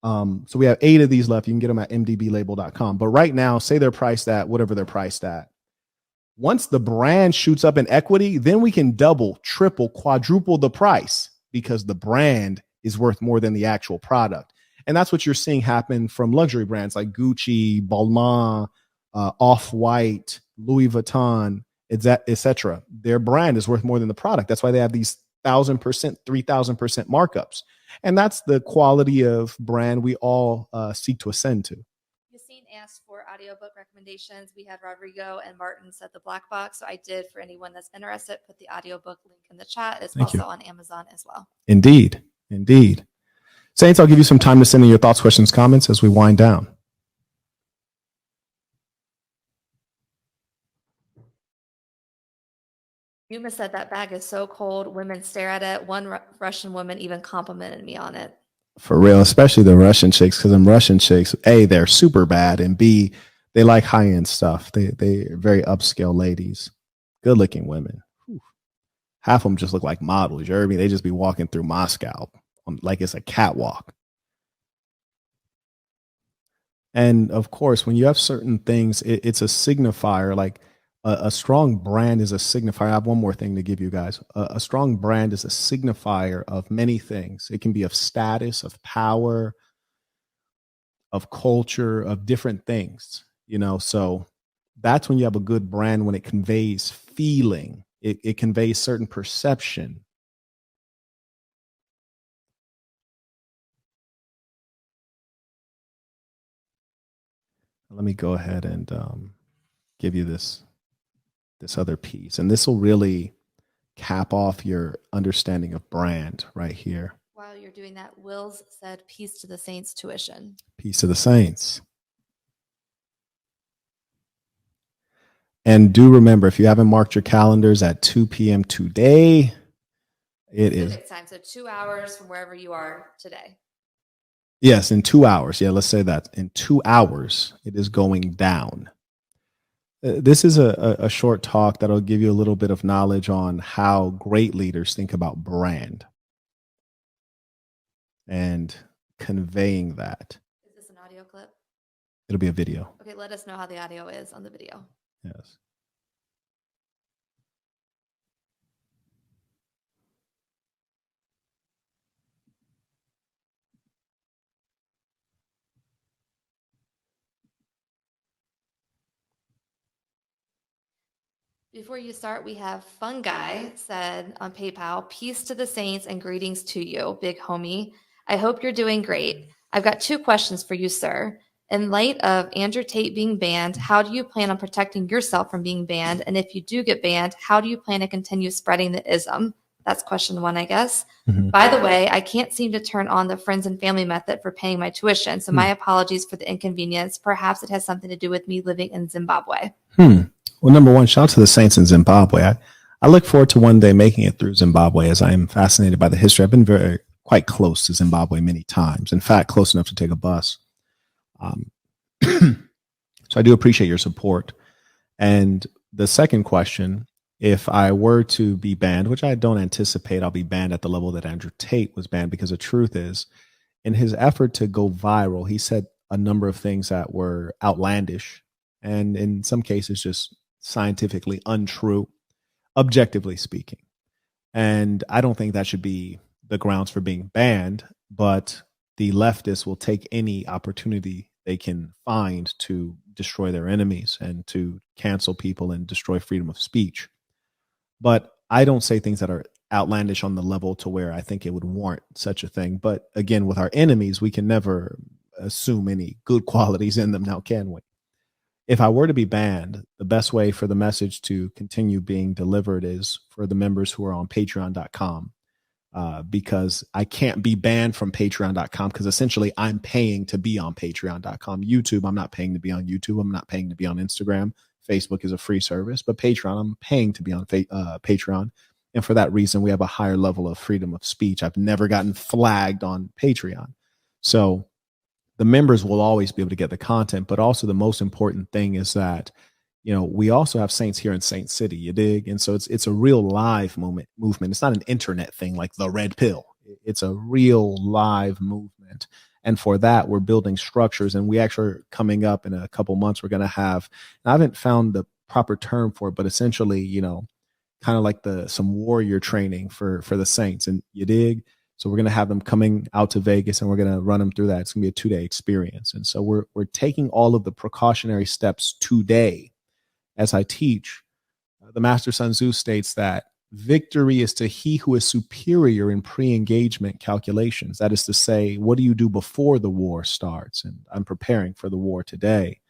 So we have 8 of these left. You can get them at mdblabel.com. But right now, say they're priced at whatever they're priced at. Once the brand shoots up in equity, then we can double, triple, quadruple the price because the brand is worth more than the actual product. And that's what you're seeing happen from luxury brands like Gucci, Balmain, Off-White, Louis Vuitton, etc. Their brand is worth more than the product. That's why they have these 1,000%, 3,000% markups. And that's the quality of brand we all seek to ascend to. Yassine asked for audiobook recommendations. We had Rodrigo and Martin said the Black Box. So I did, for anyone that's interested, put the audiobook link in the chat. It's Thank also you. on Amazon as well. Indeed. Indeed. Saints, I'll give you some time to send in your thoughts, questions, comments as we wind down. Yuma said that bag is so cold. Women stare at it. One Russian woman even complimented me on it. For real, especially the Russian chicks, because them Russian chicks, A, they're super bad, and B, they like high-end stuff. They're very upscale ladies. Good-looking women. Whew. Half of them just look like models. You heard me? They just be walking through Moscow like it's a catwalk. And of course, when you have certain things, it's a signifier. Like a strong brand is a signifier. I have one more thing to give you guys. A strong brand is a signifier of many things. It can be of status, of power, of culture, of different things, so that's when you have a good brand, when it conveys feeling, it conveys certain perception. Let me go ahead and give you this other piece. And this will really cap off your understanding of brand right here. While you're doing that, Wills said, "Peace to the Saints tuition." Peace to the Saints. And do remember, if you haven't marked your calendars at 2 p.m. today, it is. Pacific time, so 2 hours from wherever you are today. Yes, in 2 hours. Yeah, let's say that. In 2 hours, it is going down. This is a short talk that'll give you a little bit of knowledge on how great leaders think about brand and conveying that. Is this an audio clip? It'll be a video. Okay, let us know how the audio is on the video. Yes. Before you start, we have Fun Guy said on PayPal, "Peace to the Saints and greetings to you, big homie. I hope you're doing great. I've got 2 questions for you, sir. In light of Andrew Tate being banned, how do you plan on protecting yourself from being banned? And if you do get banned, how do you plan to continue spreading the ism?" That's question 1, I guess. Mhm. By the way, I can't seem to turn on the friends and family method for paying my tuition. So my apologies for the inconvenience. Perhaps it has something to do with me living in Zimbabwe. Well, number one, shout out to the Saints in Zimbabwe. I look forward to one day making it through Zimbabwe, as I am fascinated by the history. I've been quite close to Zimbabwe many times. In fact, close enough to take a bus. So I do appreciate your support. And the second question, if I were to be banned, which I don't anticipate I'll be banned at the level that Andrew Tate was banned, because the truth is, in his effort to go viral, he said a number of things that were outlandish and in some cases just scientifically untrue, objectively speaking. And I don't think that should be the grounds for being banned, but the leftists will take any opportunity they can find to destroy their enemies and to cancel people and destroy freedom of speech. But I don't say things that are outlandish on the level to where I think it would warrant such a thing. But again, with our enemies, we can never assume any good qualities in them now, can we? If I were to be banned, the best way for the message to continue being delivered is for the members who are on patreon.com, because I can't be banned from patreon.com because essentially I'm paying to be on patreon.com. YouTube, I'm not paying to be on YouTube. I'm not paying to be on Instagram. Facebook is a free service, but Patreon, I'm paying to be on Patreon. And for that reason, we have a higher level of freedom of speech. I've never gotten flagged on Patreon. So the members will always be able to get the content, but also the most important thing is that, you know, we also have Saints here in Saint City, you dig? And so it's a real live movement. It's not an internet thing like the red pill. It's a real live movement. And for that, we're building structures, and we actually are coming up in a couple months. We're going to have, I haven't found the proper term for it, but essentially, you know, kind of like some warrior training for the Saints, and you dig? So we're going to have them coming out to Vegas, and we're going to run them through that. It's going to be a 2-day experience. And so we're taking all of the precautionary steps today. As I teach, the Master Sun Tzu states that victory is to he who is superior in pre-engagement calculations. That is to say, what do you do before the war starts? And I'm preparing for the war today.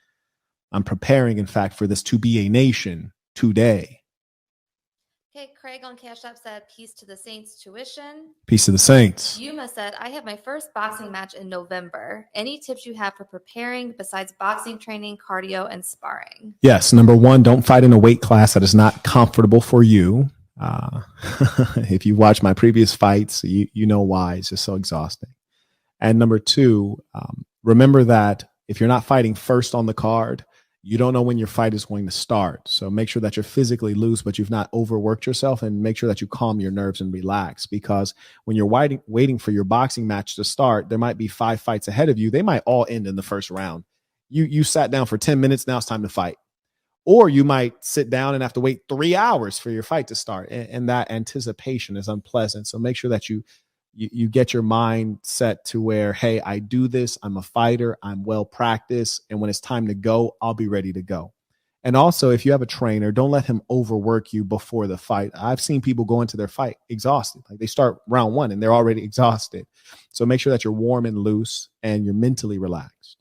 I'm preparing, in fact, for this to be a nation today. Okay, Craig on Cash App said, peace to the Saints tuition. Peace to the Saints. Yuma said, I have my first boxing match in November. Any tips you have for preparing besides boxing training, cardio, and sparring? Yes. Number one, don't fight in a weight class that is not comfortable for you. If you watch my previous fights, you know why. It's just so exhausting. And number two, remember that if you're not fighting first on the card, you don't know when your fight is going to start. So make sure that you're physically loose, but you've not overworked yourself, and make sure that you calm your nerves and relax, because when you're waiting for your boxing match to start, there might be 5 fights ahead of you. They might all end in the first round. You sat down for 10 minutes. Now it's time to fight. Or you might sit down and have to wait 3 hours for your fight to start. And that anticipation is unpleasant. So make sure that you get your mind set to where, hey, I do this. I'm a fighter. I'm well practiced. And when it's time to go, I'll be ready to go. And also, if you have a trainer, don't let him overwork you before the fight. I've seen people go into their fight exhausted. Like they start round 1 and they're already exhausted. So make sure that you're warm and loose and you're mentally relaxed.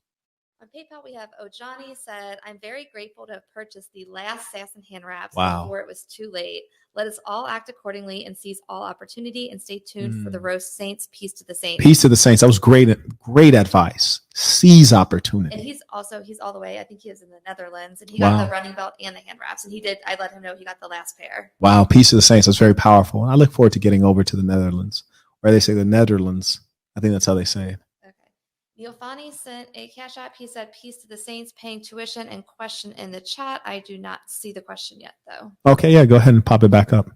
On PayPal, we have Ojani said, I'm very grateful to have purchased the last Sasson hand wraps before it was too late. Let us all act accordingly and seize all opportunity, and stay tuned for the Roast Saints. Peace to the Saints. Peace to the Saints. That was great advice. Seize opportunity. And he's all the way, I think he is in the Netherlands, and he got the running belt and the hand wraps. And I let him know he got the last pair. Wow. Peace to the Saints. That's very powerful. I look forward to getting over to the Netherlands, where they say the Netherlands. I think that's how they say it. Neofani sent a Cash App. He said, peace to the Saints, paying tuition, and question in the chat. I do not see the question yet, though. Okay, yeah, go ahead and pop it back up.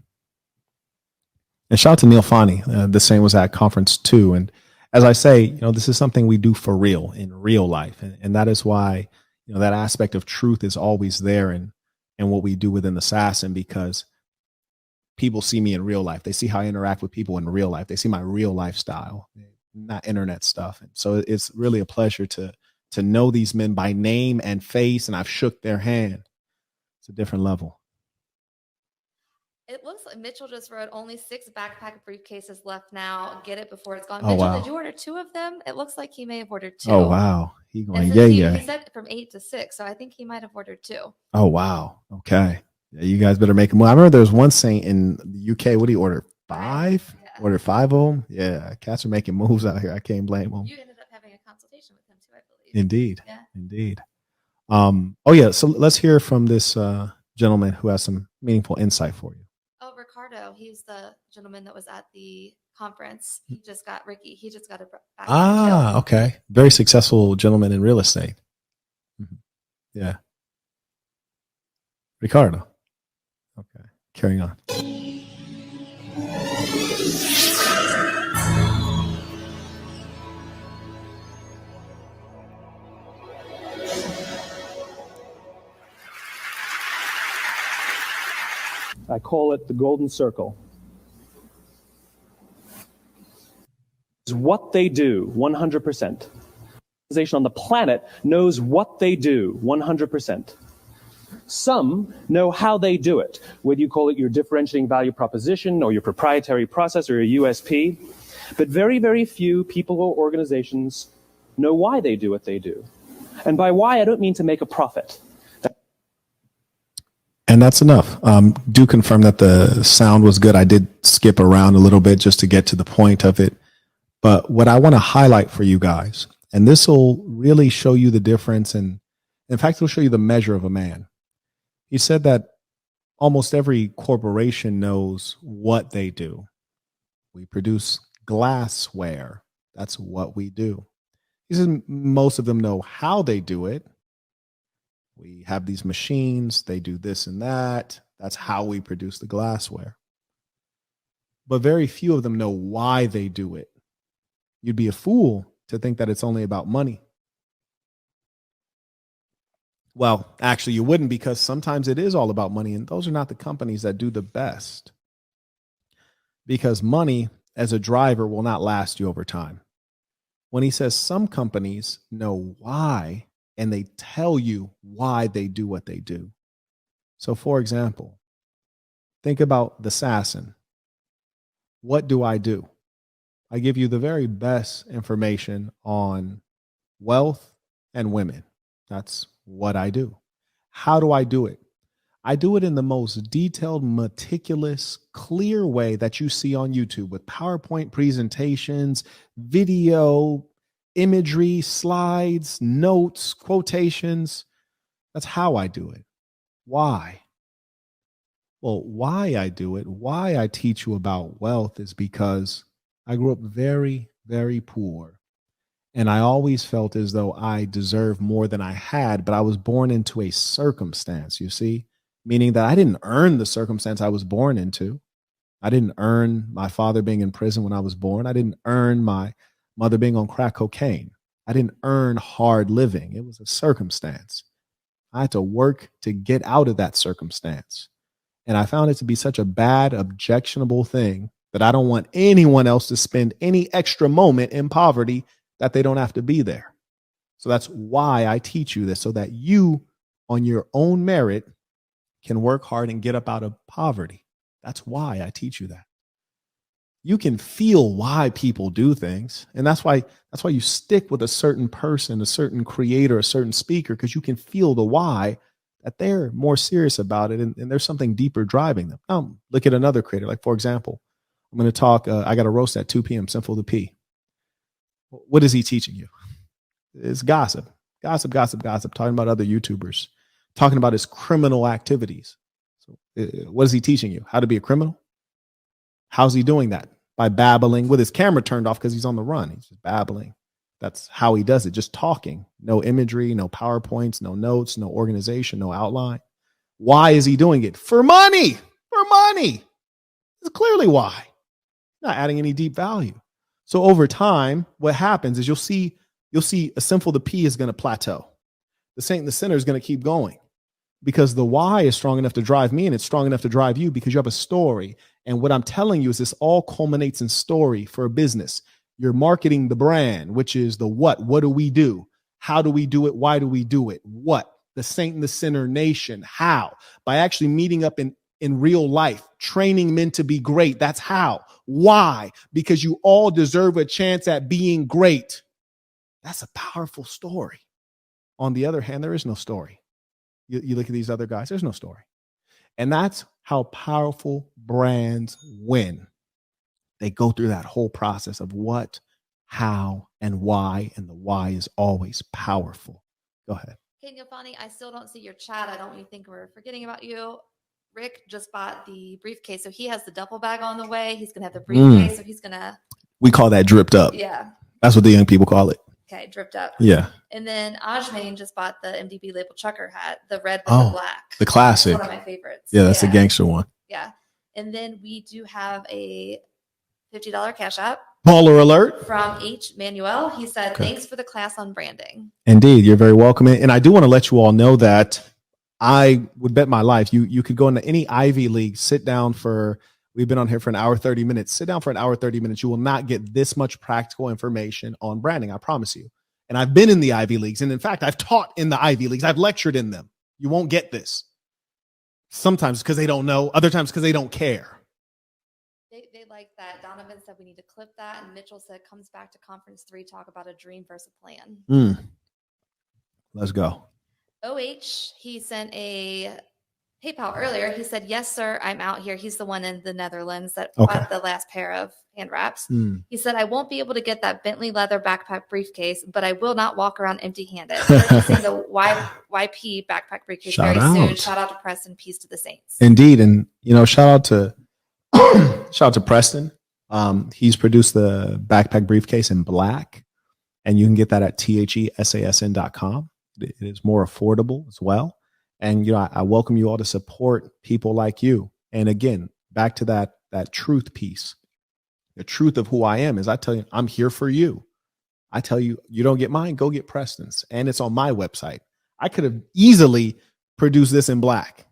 And shout out to Neofani. The same was at conference 2. And as I say, you know, this is something we do for real, in real life. And that is why, you know, that aspect of truth is always there in what we do within the Sasson, because people see me in real life. They see how I interact with people in real life. They see my real lifestyle, not internet stuff. And so it's really a pleasure to know these men by name and face, and I've shook their hand. It's a different level. It looks like Mitchell just wrote only 6 backpack briefcases left now. Get it before it's gone. Oh, Mitchell, wow. Did you order 2 of them? It looks like he may have ordered 2. Oh, wow. He going, He said from 8 to 6, so I think he might have ordered 2. Oh, wow. Okay. Yeah, you guys better make a move. I remember there was one Saint in the UK. What do you order? 5? Yeah. Order 5 of them? Yeah. Cats are making moves out here. I can't blame them. You ended up having a consultation with him too, I believe. Indeed. Yeah. Indeed. Oh, yeah. So let's hear from this gentleman who has some meaningful insight for you. Oh, Ricardo Ricardo, he's the gentleman that was at the conference. He just got Ricky. He just got a back. Okay. Very successful gentleman in real estate. Mhm. Yeah. Ricardo. Okay. Carrying on. I call it the golden circle. It's what they do 100%. Organization on the planet knows what they do 100%. Some know how they do it, whether you call it your differentiating value proposition or your proprietary process or your USP. But very, very few people or organizations know why they do what they do. And by why, I don't mean to make a profit. And that's enough. Do confirm that the sound was good. I did skip around a little bit just to get to the point of it. But what I want to highlight for you guys, and this will really show you the difference, and in fact, it'll show you the measure of a man. He said that almost every corporation knows what they do. We produce glassware. That's what we do. He says most of them know how they do it. We have these machines, they do this and that. That's how we produce the glassware. But very few of them know why they do it. You'd be a fool to think that it's only about money. Well, actually, you wouldn't, because sometimes it is all about money, and those are not the companies that do the best. Because money as a driver will not last you over time. When he says some companies know why, and they tell you why they do what they do. So, for example, think about the assassin. What do? I give you the very best information on wealth and women. That's what I do. How do I do it? I do it in the most detailed, meticulous, clear way that you see on YouTube, with PowerPoint presentations, video, imagery, slides, notes, quotations. That's how I do it. Why? Well, why I do it, why I teach you about wealth, is because I grew up very, very poor. And I always felt as though I deserved more than I had, but I was born into a circumstance, you see, meaning that I didn't earn the circumstance I was born into. I didn't earn my father being in prison when I was born. I didn't earn my mother being on crack cocaine. I didn't earn hard living. It was a circumstance. I had to work to get out of that circumstance. And I found it to be such a bad, objectionable thing that I don't want anyone else to spend any extra moment in poverty that they don't have to be there. So that's why I teach you this, so that you, on your own merit, can work hard and get up out of poverty. That's why I teach you that. You can feel why people do things. And that's why you stick with a certain person, a certain creator, a certain speaker, because you can feel the why, that they're more serious about it. And there's something deeper driving them. Look at another creator. Like, for example, I'm going to talk, I got a roast at 2 p.m., Sinful the P. What is he teaching you? It's gossip, talking about other YouTubers, talking about his criminal activities. So what is he teaching you? How to be a criminal? How's he doing that? By babbling with his camera turned off because he's on the run. He's just babbling. That's how he does it. Just talking. No imagery, no PowerPoints, no notes, no organization, no outline. Why is he doing it? For money. For money. That's clearly why. Not adding any deep value. So over time, what happens is you'll see a Sinful the P is going to plateau. The Saint and the Sinner is going to keep going, because the why is strong enough to drive me, and it's strong enough to drive you, because you have a story. And what I'm telling you is this all culminates in story for a business. You're marketing the brand, which is the what. What do we do? How do we do it? Why do we do it? What? The Saint and the Sinner Nation. How? By actually meeting up in real life, training men to be great. That's how. Why? Because you all deserve a chance at being great. That's a powerful story. On the other hand, there is no story. You look at these other guys, there's no story. And that's how powerful brands win. They go through that whole process of what, how, and why, and the why is always powerful. Go ahead. Hey, Neil Fani, I still don't see your chat. I don't want you to think we're forgetting about you. Rick just bought the briefcase. So he has the duffel bag on the way. He's going to have the briefcase. So he's going to, We call that dripped up. yeah. That's what the young people call it. Okay. Dripped up. Yeah. And then Ajmain just bought the MDB label trucker hat, the red with Oh, the black. the classic. One of my favorites. Yeah, that's the gangster one. Yeah. And then we do have a $50 cash app Baller alert. from H. Manuel. He said, Okay. thanks for the class on branding. Indeed, you're very welcome. And I do want to let you all know that I would bet my life you could go into any Ivy League, sit down for, we've been on here for an hour, 30 minutes, sit down for an hour, 30 minutes. You will not get this much practical information on branding. I promise you. And I've been in the Ivy Leagues. And in fact, I've taught in the Ivy Leagues. I've lectured in them. You won't get this. Sometimes because they don't know, other times because they don't care. They like that. Donovan said we need to clip that. And Mitchell said comes back to conference 3, talk about a dream versus a plan. Let's go. OH, he sent a PayPal earlier. He said, yes, sir, I'm out here. He's the one in the Netherlands that Okay. bought the last pair of hand wraps. He said, I won't be able to get that Bentley leather backpack briefcase, but I will not walk around empty handed. Purchasing the YP backpack briefcase Shout very soon. out. Shout out to Preston. Peace to the Saints. Indeed. And, shout out to Preston. He's produced the backpack briefcase in black, and you can get that at thesasn.com. It is more affordable as well. And, I welcome you all to support people like you. And again, back to that truth piece. The truth of who I am is I tell you, I'm here for you. I tell you, you don't get mine, go get Preston's. And it's on my website. I could have easily produced this in black.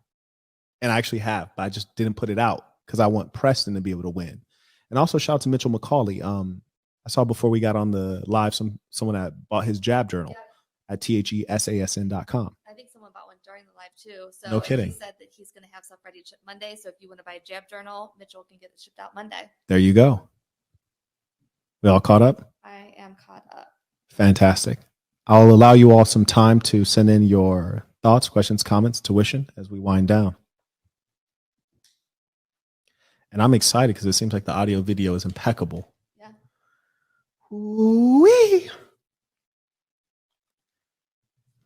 And I actually have, but I just didn't put it out because I want Preston to be able to win. And also shout out to Mitchell McCauley. I saw before we got on the live someone that bought his jab journal at thesasn.com. I think someone bought one during the live too. So No kidding. He said that he's going to have stuff ready to ship Monday. So if you want to buy a jab journal, Mitchell can get it shipped out Monday. There you go. We all caught up? I am caught up. Fantastic. I'll allow you all some time to send in your thoughts, questions, comments, tuition as we wind down. And I'm excited because it seems like the audio video is impeccable. Yeah. Ooh-wee.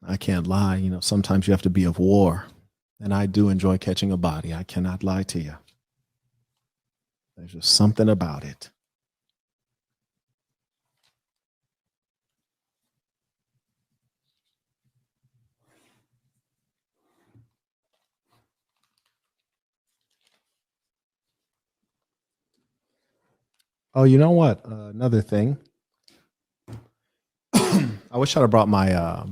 I can't lie. Sometimes you have to be of war. And I do enjoy catching a body. I cannot lie to you. There's just something about it. Oh, you know what? Another thing. I wish I'd have brought my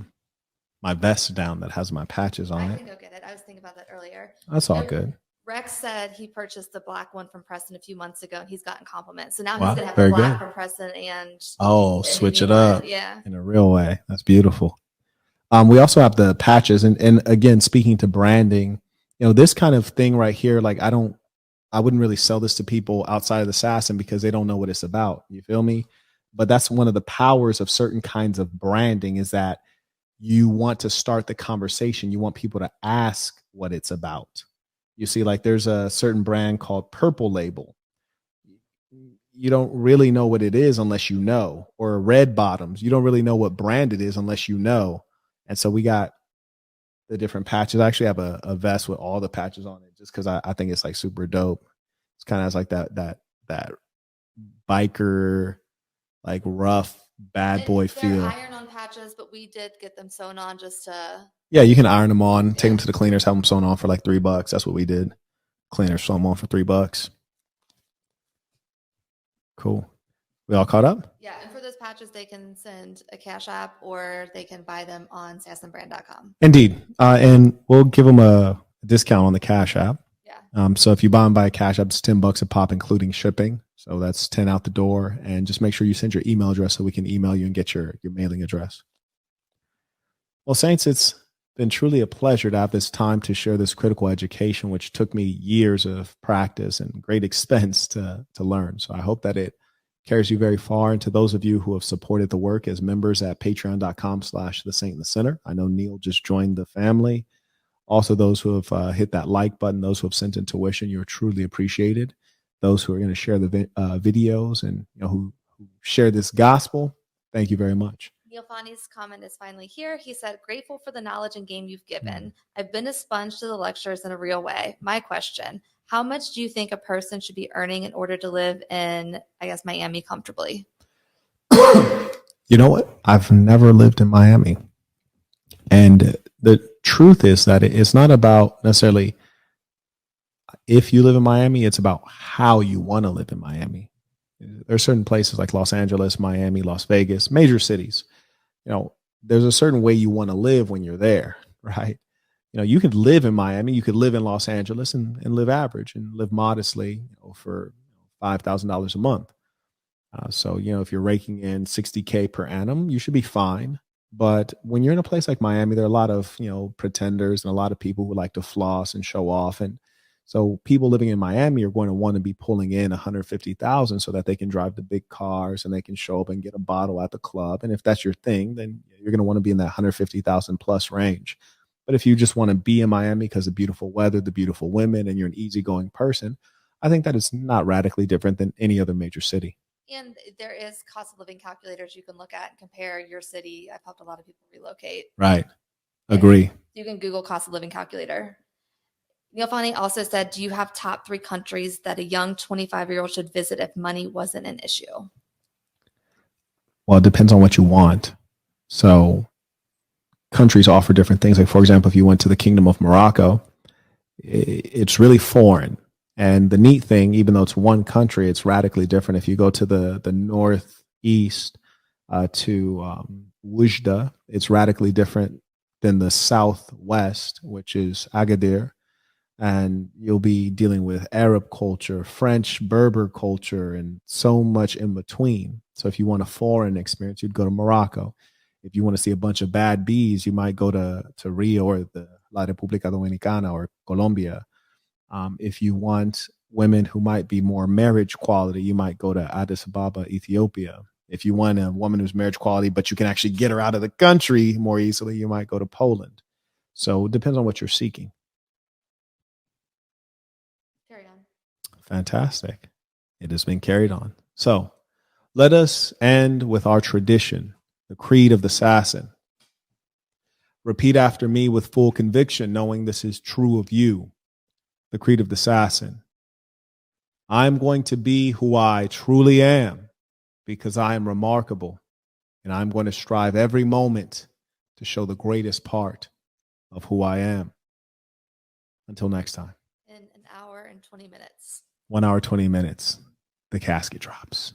my vest down that has my patches on I it. can go get it. I was thinking about that earlier. That's all good. Rex said he purchased the black one from Preston a few months ago and he's gotten compliments. So now Wow, he's going to have very the black good. from Preston and Oh, the switch new it one. up Yeah. in a real way. That's beautiful. We also have the patches, and again, speaking to branding, this kind of thing right here, like I wouldn't really sell this to people outside of the Assassin because they don't know what it's about. You feel me? But that's one of the powers of certain kinds of branding is that you want to start the conversation. You want people to ask what it's about. You see, like there's a certain brand called Purple Label. You don't really know what it is unless you know, or Red Bottoms. You don't really know what brand it is unless you know. And so we got the different patches. I actually have a vest with all the patches on it just because I think it's like super dope. It's kind of has like that biker, like rough bad boy They're feel. iron on patches, but we did get them sewn on just to. Yeah, you can iron them on, take them to the cleaners, have them sewn on for like $3. That's what we did. Cleaners sew them on for $3. Cool. We all caught up? Yeah, and for those patches, they can send a Cash App or they can buy them on sassinbrand.com. Indeed. And we'll give them a discount on the Cash App. Yeah. So if you buy them by Cash App, it's $10 a pop, including shipping. So that's 10 out the door. And just make sure you send your email address so we can email you and get your mailing address. Well, Saints, it's been truly a pleasure to have this time to share this critical education, which took me years of practice and great expense to learn. So I hope that it carries you very far. And to those of you who have supported the work as members at patreon.com/the Saint in the Center. I know Neil just joined the family. Also, those who have hit that like button, those who have sent in tuition, you're truly appreciated. Those who are going to share the videos and who share this gospel, thank you very much. Neil Fani's comment is finally here. He said, grateful for the knowledge and game you've given. I've been a sponge to the lectures in a real way. My question, how much do you think a person should be earning in order to live in, I guess, Miami comfortably? You know what? I've never lived in Miami. And the truth is that it's not about necessarily if you live in Miami, it's about how you want to live in Miami. There are certain places like Los Angeles, Miami, Las Vegas, major cities. You know, there's a certain way you want to live when you're there, right? You know, you could live in Miami, you could live in Los Angeles and live average and live modestly, you know, for $5,000 a month. So, you know, if you're raking in $60K per annum, you should be fine. But when you're in a place like Miami, there are a lot of, you know, pretenders and a lot of people who like to floss and show off. And so people living in Miami are going to want to be pulling in 150,000 so that they can drive the big cars and they can show up and get a bottle at the club. And if that's your thing, then you're going to want to be in that 150,000 plus range. But if you just want to be in Miami because of beautiful weather, the beautiful women, and you're an easygoing person, I think that is not radically different than any other major city. And there is cost of living calculators you can look at and compare your city. I've helped a lot of people relocate. Right. Agree. You can Google cost of living calculator. Neil Fani also said, do you have top 3 countries that a young 25-year-old should visit if money wasn't an issue? Well, it depends on what you want. So countries offer different things. Like, for example, if you went to the Kingdom of Morocco, it's really foreign. And the neat thing, even though it's one country, it's radically different. If you go to the northeast to Oujda, it's radically different than the southwest, which is Agadir. And you'll be dealing with Arab culture, French, Berber culture, and so much in between. So if you want a foreign experience, you'd go to Morocco. If you want to see a bunch of bad bees, you might go to Rio or the La República Dominicana or Colombia. If you want women who might be more marriage quality, you might go to Addis Ababa, Ethiopia. If you want a woman who's marriage quality, but you can actually get her out of the country more easily, you might go to Poland. So it depends on what you're seeking. Carry on. Fantastic. It has been carried on. So let us end with our tradition, the Creed of the Assassin. Repeat after me with full conviction, knowing this is true of you. The Creed of the Assassin. I'm going to be who I truly am because I am remarkable, and I'm going to strive every moment to show the greatest part of who I am. Until next time. In an hour and 20 minutes. 1 hour, 20 minutes. The casket drops.